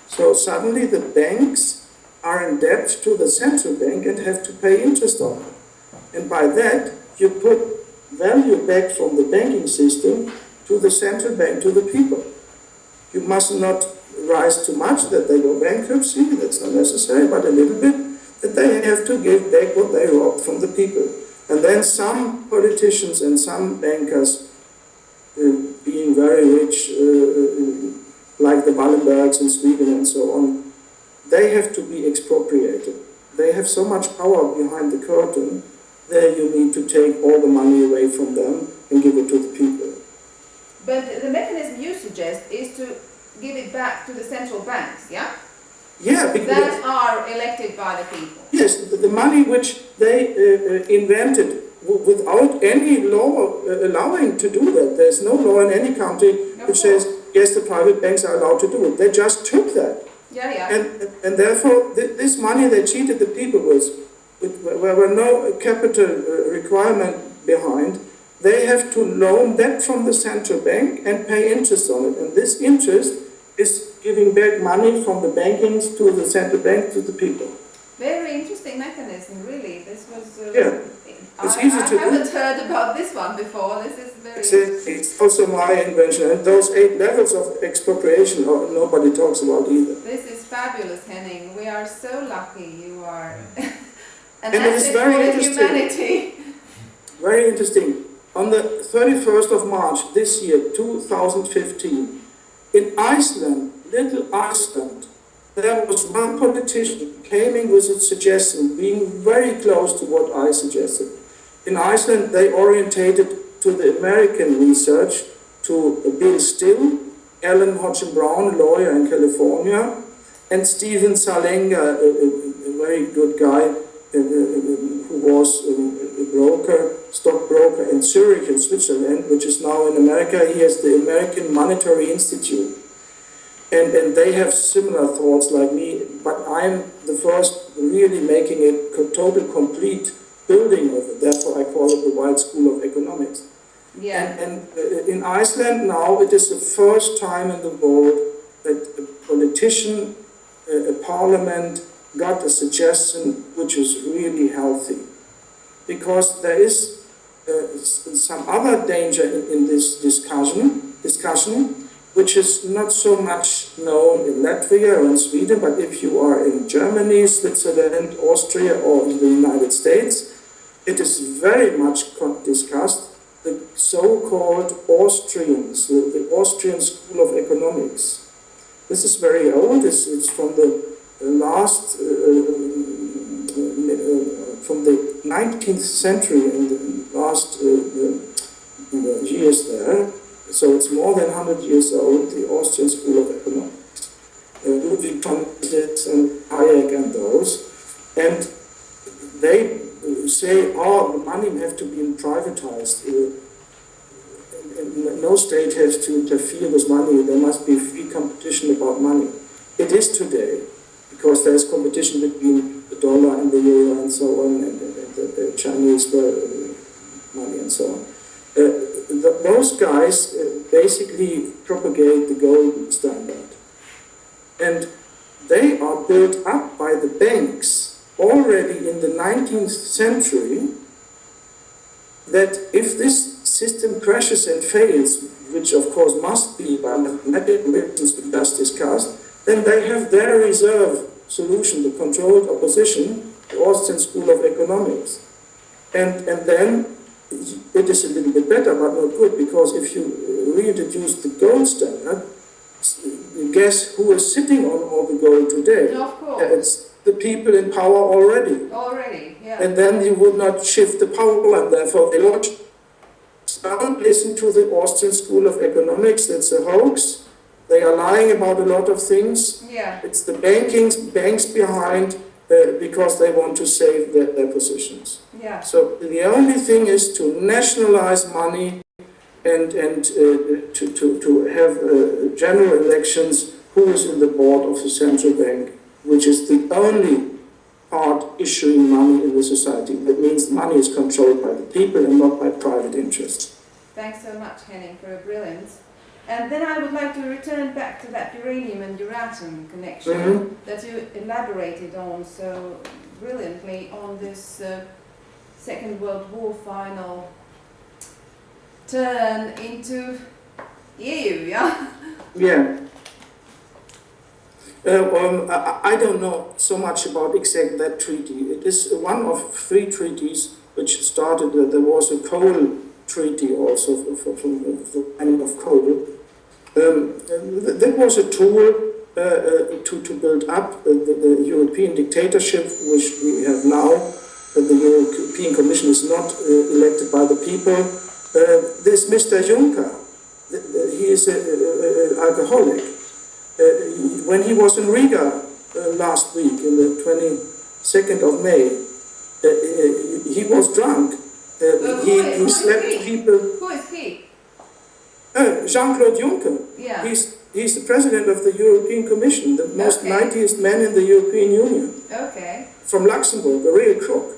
So suddenly the banks are in debt to the central bank and have to pay interest on it. And by that, you put value back from the banking system to the central bank, to the people. You must not rise too much that they go bankruptcy, that's not necessary, but a little bit, that they have to give back what they robbed from the people. And then some politicians and some bankers, being very rich, like the Wallenbergs in Sweden and so on, they have to be expropriated. They have so much power behind the curtain, there you need to take all the money away from them and give it to the people. But the mechanism you suggest is to give it back to the central banks, yeah? Yeah, because that are elected by the people. Yes, the money which they invented without any law allowing to do that. There's no law in any country which says, yes, the private banks are allowed to do it. They just took that. Yeah, yeah. And therefore, this money they cheated the people with, where were no capital requirement behind, they have to loan that from the central bank and pay interest on it. And this interest is giving back money from the bankings to the central bank to the people. Very interesting mechanism, really. This was. Yeah. It's easy to do. I haven't heard about this one before. This is very. It's also my invention, and those 8 levels of expropriation nobody talks about either. This is fabulous, Henning. We are so lucky you are an And it is asset very for interesting. humanity. Very interesting. On the 31st of March this year, 2015, in Iceland, little Iceland, there was one politician came in with a suggestion, being very close to what I suggested. In Iceland, they orientated to the American research, to Bill Still, Alan Hodgson Brown, a lawyer in California, and Stephen Salenga, a very good guy who was a broker, stockbroker in Zurich in Switzerland, which is now in America. He has the American Monetary Institute. And they have similar thoughts like me, but I'm the first really making a total complete building of it. Therefore I call it the White School of Economics. Yeah. And in Iceland now, it is the first time in the world that a politician, a parliament, got a suggestion which is really healthy. Because there is some other danger in this discussion, which is not so much known in Latvia or in Sweden, but if you are in Germany, Switzerland, Austria, or in the United States, it is very much discussed, the so-called Austrians, the Austrian School of Economics. This is very old, it's from the last, from the 19th century, in the last years there. So it's more than 100 years old, the Austrian School of Economics. Ludwig von Mises and Hayek and those. And they say, oh, the money have to be privatized. No state has to interfere with money. There must be free competition about money. It is today, because there is competition between the dollar and the euro and so on, and the Chinese money and so on. Those guys basically propagate the gold standard. And they are built up by the banks already in the 19th century, that if this system crashes and fails, which of course must be by mathematical reasons we just discussed, then they have their reserve solution, the controlled opposition, the Austrian School of Economics. And then it is a little bit better, but not good, because if you reintroduce the gold standard, guess who is sitting on all the gold today? No, of course. It's the people in power already. Already, yeah. And then you would not shift the power, and therefore they don't. Don't listen to the Austrian School of Economics, that's a hoax. They are lying about a lot of things. Yeah. It's the banks behind, because they want to save their positions. Yeah. So the only thing is to nationalize money and to have general elections. Who is in the board of the central bank, which is the only part issuing money in the society. That means money is controlled by the people and not by private interests. Thanks so much, Henning, for a brilliant. And then I would like to return back to that uranium and Euratom connection that you elaborated on so brilliantly on this Second World War final turn into EU, yeah? Yeah. I don't know so much about exactly that treaty. It is one of 3 treaties which started. There was a coal treaty also for the mining of coal. That was a tool to build up the European dictatorship which we have now. The European Commission is not elected by the people. This Mr. Juncker, he is an alcoholic. When he was in Riga last week, in the 22nd of May, he was drunk. He slept people. Who is he? Jean-Claude Juncker. Yeah. He's the president of the European Commission, the most mightiest man in the European Union. Okay. From Luxembourg, a real crook.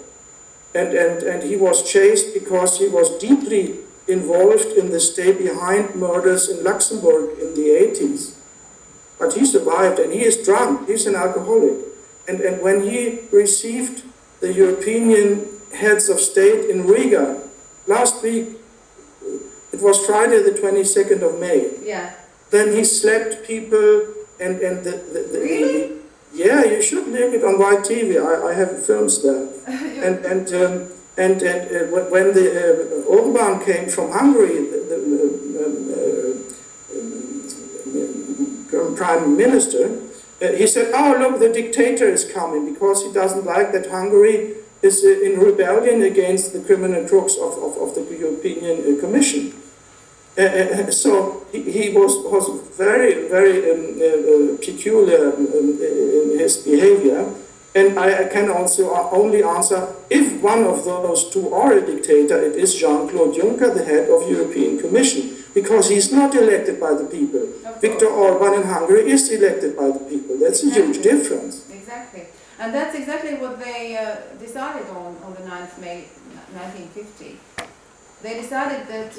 And he was chased because he was deeply involved in the stay-behind murders in Luxembourg in the 80s. But he survived, and he is drunk, he's an alcoholic. And when he received the European heads of state in Riga last week, it was Friday the 22nd of May. Yeah. Then he slapped people and Really? Yeah, you should look it on whitetv. I have films there. When the Orban came from Hungary, the Prime Minister, he said, "Oh, look, the dictator is coming," because he doesn't like that Hungary is in rebellion against the criminal crooks of the European Commission. So he was very, very peculiar in his behavior. And I can also only answer, if one of those two are a dictator, it is Jean-Claude Juncker, the head of European Commission, because he's not elected by the people. Viktor Orban in Hungary is elected by the people. That's a huge difference. Exactly. And that's exactly what they decided on the 9th May 1950. They decided that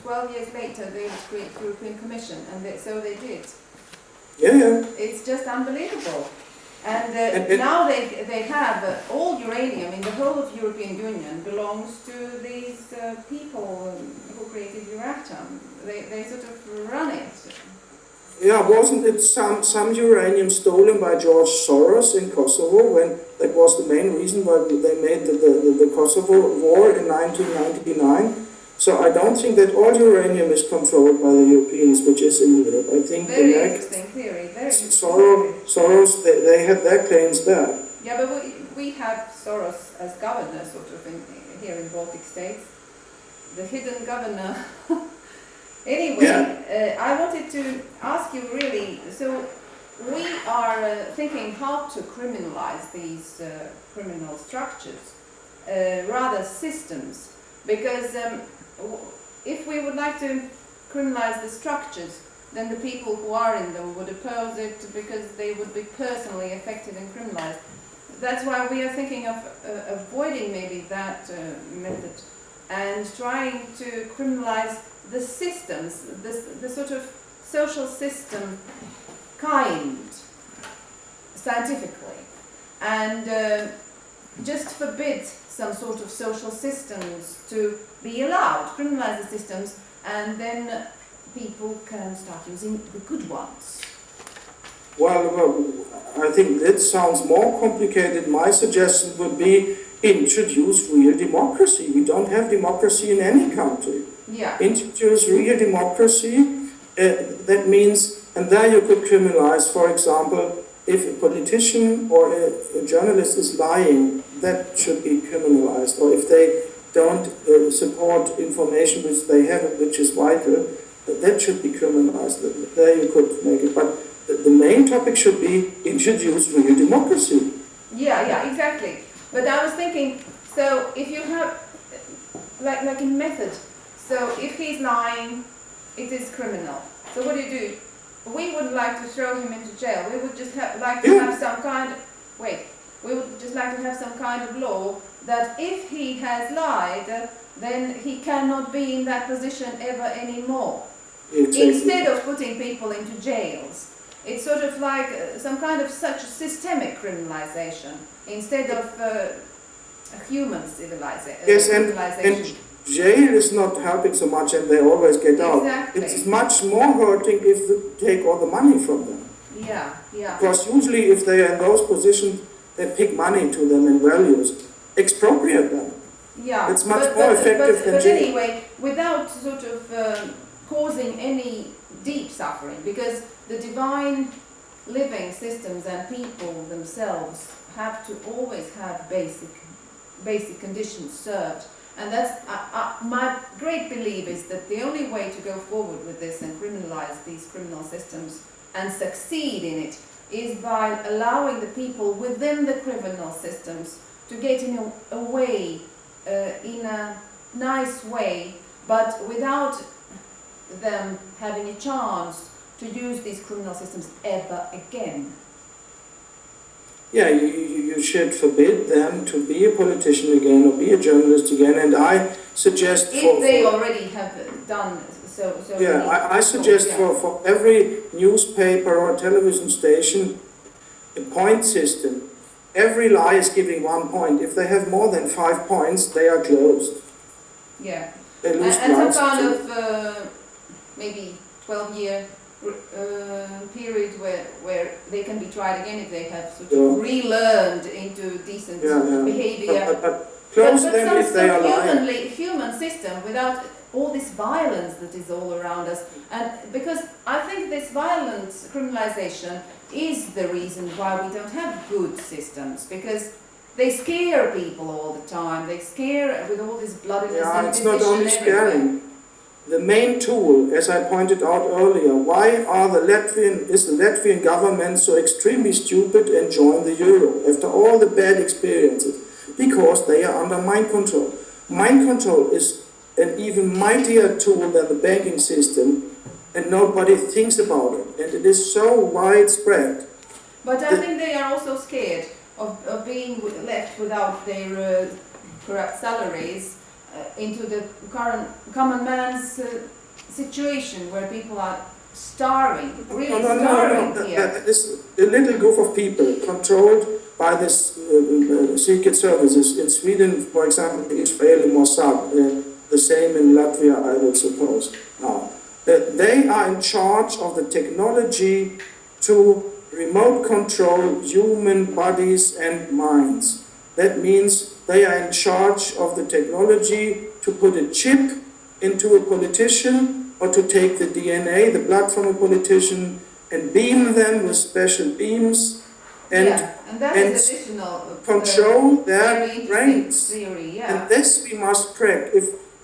12 years later they would create the European Commission, and so they did. Yeah. It's just unbelievable. And now they have all uranium in the whole of European Union belongs to these people who created Euratom. They sort of run it. Yeah, wasn't it some uranium stolen by George Soros in Kosovo, when that was the main reason why they made the Kosovo war in 1999? So I don't think that all uranium is controlled by the Europeans, which is in Europe. I think very interesting theory. Very Soros, they have their claims there. Yeah, but we have Soros as governor, sort of, here in Baltic states. The hidden governor. Anyway, I wanted to ask you really, so we are thinking how to criminalize these criminal structures, rather systems, because if we would like to criminalize the structures, then the people who are in them would oppose it because they would be personally affected and criminalized. That's why we are thinking of avoiding maybe that method and trying to criminalize the systems, the sort of social system kind, scientifically, and just forbid some sort of social systems to be allowed, criminalize the systems, and then people can start using the good ones. Well, I think that sounds more complicated. My suggestion would be introduce real democracy. We don't have democracy in any country. Yeah. Introduce real democracy. That means, and there you could criminalize, for example, if a politician or a journalist is lying, that should be criminalized. Or if they don't support information which they have, which is vital, that should be criminalized. There you could make it. But the main topic should be introduce real democracy. Yeah, exactly. But I was thinking, so if you have, like in method, so if he's lying, it is criminal. So what do? We wouldn't like to throw him into jail. We would just like to have some kind of, we would just like to have some kind of law that if he has lied, then he cannot be in that position ever anymore. Exactly. Instead of putting people into jails. It's sort of like some kind of such systemic criminalization instead of a human civilization. Yes, jail is not helping so much and they always get out. Exactly. It's much more hurting if they take all the money from them. Yeah, yeah. Because usually if they are in those positions, they pick money to them in values, expropriate them. Yeah, It's much more effective than but jail. anyway, without sort of causing any deep suffering, because the divine living systems and people themselves have to always have basic conditions served. And that's my great belief is that the only way to go forward with this and criminalize these criminal systems and succeed in it is by allowing the people within the criminal systems to get in a way, in a nice way, but without them having a chance to use these criminal systems ever again. Yeah, you should forbid them to be a politician again or be a journalist again, and I suggest if they already have done so yeah, I suggest for every newspaper or television station a point system. Every lie is giving 1 point. If they have more than 5 points, they are closed. Yeah. They lose And some rights kind to- of maybe 12-year period where they can be tried again if they have sort of relearned into decent behavior. But close them if they are lying. Human system without all this violence that is all around us. And because I think this violent criminalization is the reason why we don't have good systems, because they scare people all the time. They scare with all this bloodiness. Yeah, it's not only scaring. The main tool, as I pointed out earlier, why is the Latvian government so extremely stupid and joined the euro after all the bad experiences? Because they are under mind control. Mind control is an even mightier tool than the banking system, and nobody thinks about it. And it is so widespread. But I think they are also scared of being left without their corrupt salaries into the current common man's situation where people are starving, really starving here. This a little group of people controlled by this secret services in Sweden, for example, the Israeli Mossad, the same in Latvia, I would suppose. Now, they are in charge of the technology to remote control human bodies and minds. That means they are in charge of the technology to put a chip into a politician or to take the DNA, the blood from a politician, and beam them with special beams and control their brains. Theory, yeah. And this we must crack.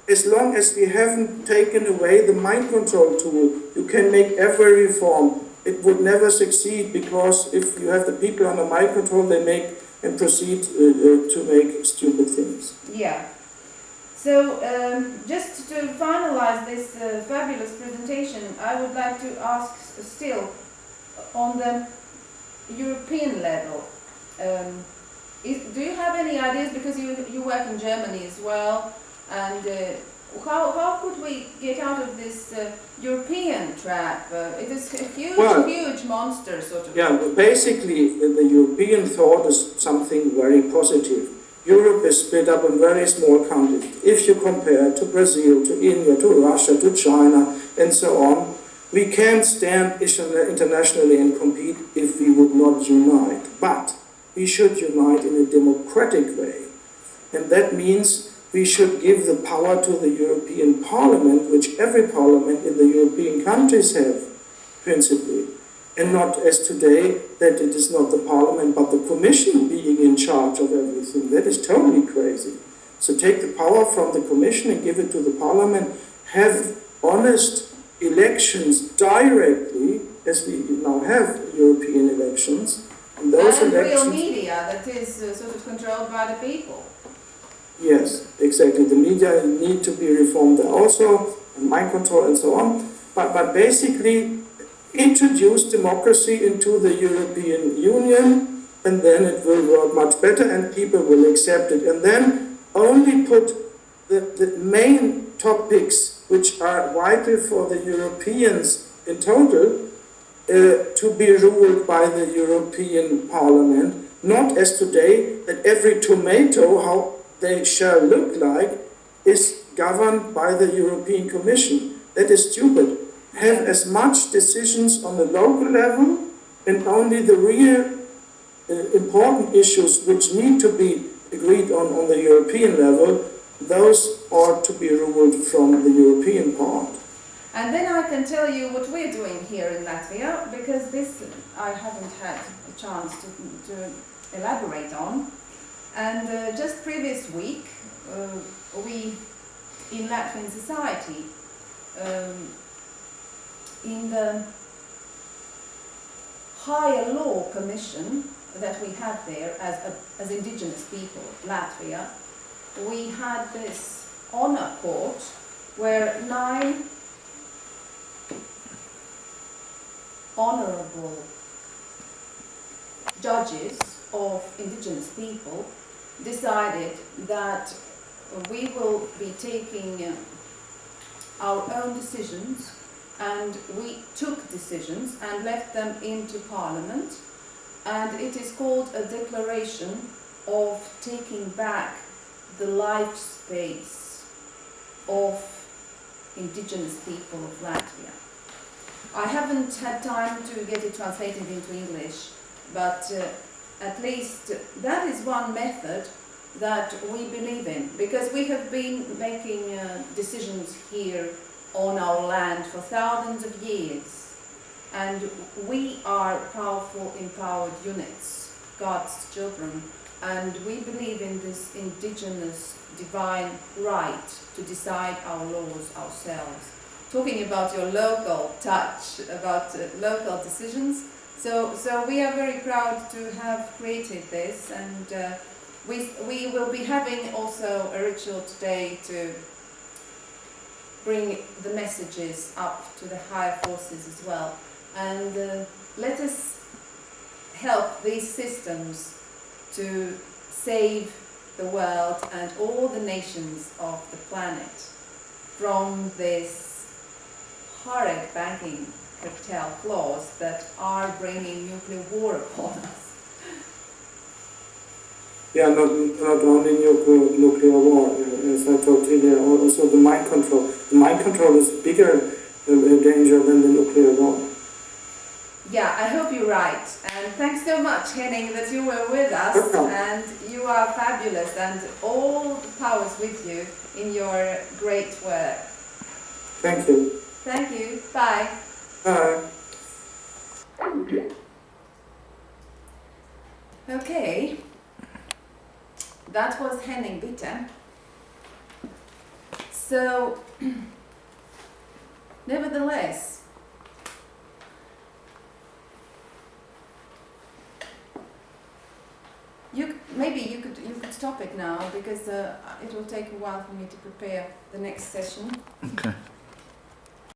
As long as we haven't taken away the mind control tool, you can make every reform. It would never succeed, because if you have the people under mind control, they make and proceed to make stupid things. Yeah. So just to finalize this fabulous presentation, I would like to ask still on the European level. Do you have any ideas, because you work in Germany as well, and how could we get out of this European trap? It is a huge monster, sort of. Yeah, basically the European thought is something very positive. Europe is split up in very small countries. If you compare to Brazil, to India, to Russia, to China, and so on, we can't stand internationally and compete if we would not unite. But we should unite in a democratic way. And that means we should give the power to the European Parliament, which every parliament in the European countries have, principally. And not as today, that it is not the Parliament, but the Commission being in charge of everything. That is totally crazy. So take the power from the Commission and give it to the Parliament. Have honest elections directly, as we now have European elections. And those elections, real media that is sort of controlled by the people. Yes, exactly. The media need to be reformed also, and mind control and so on. But basically, introduce democracy into the European Union, and then it will work much better and people will accept it. And then only put the main topics which are vital for the Europeans in total to be ruled by the European Parliament, not as today that every tomato, how they shall look like, is governed by the European Commission. That is stupid. Have as much decisions on the local level, and only the real important issues which need to be agreed on the European level, those ought to be ruled from the European part. And then I can tell you what we're doing here in Latvia, because this I haven't had a chance to elaborate on. And just previous week, we in Latvian society, in the higher law commission that we had there as indigenous people, Latvia, we had this honor court where 9 honorable judges of indigenous people decided that we will be taking our own decisions, and we took decisions and left them into Parliament, and it is called a declaration of taking back the life space of indigenous people of Latvia. I haven't had time to get it translated into English, but at least that is one method that we believe in, because we have been making decisions here on our land for thousands of years, and we are powerful, empowered units, God's children, and we believe in this indigenous divine right to decide our laws ourselves. Talking about your local touch, about local decisions, so we are very proud to have created this, and we will be having also a ritual today to bring the messages up to the higher forces as well. And let us help these systems to save the world and all the nations of the planet from this horrid banking cartel clause that are bringing nuclear war upon us. Yeah, not only nuclear war, as I told earlier, also the mind control. The mind control is a bigger danger than the nuclear war. Yeah, I hope you're right. And thanks so much, Henning, that you were with us. And you are fabulous, and all the powers with you in your great work. Thank you. Thank you. Bye. Bye. Okay. That was Henning Witte. So, nevertheless, maybe you could stop it now, because it will take a while for me to prepare the next session. Okay.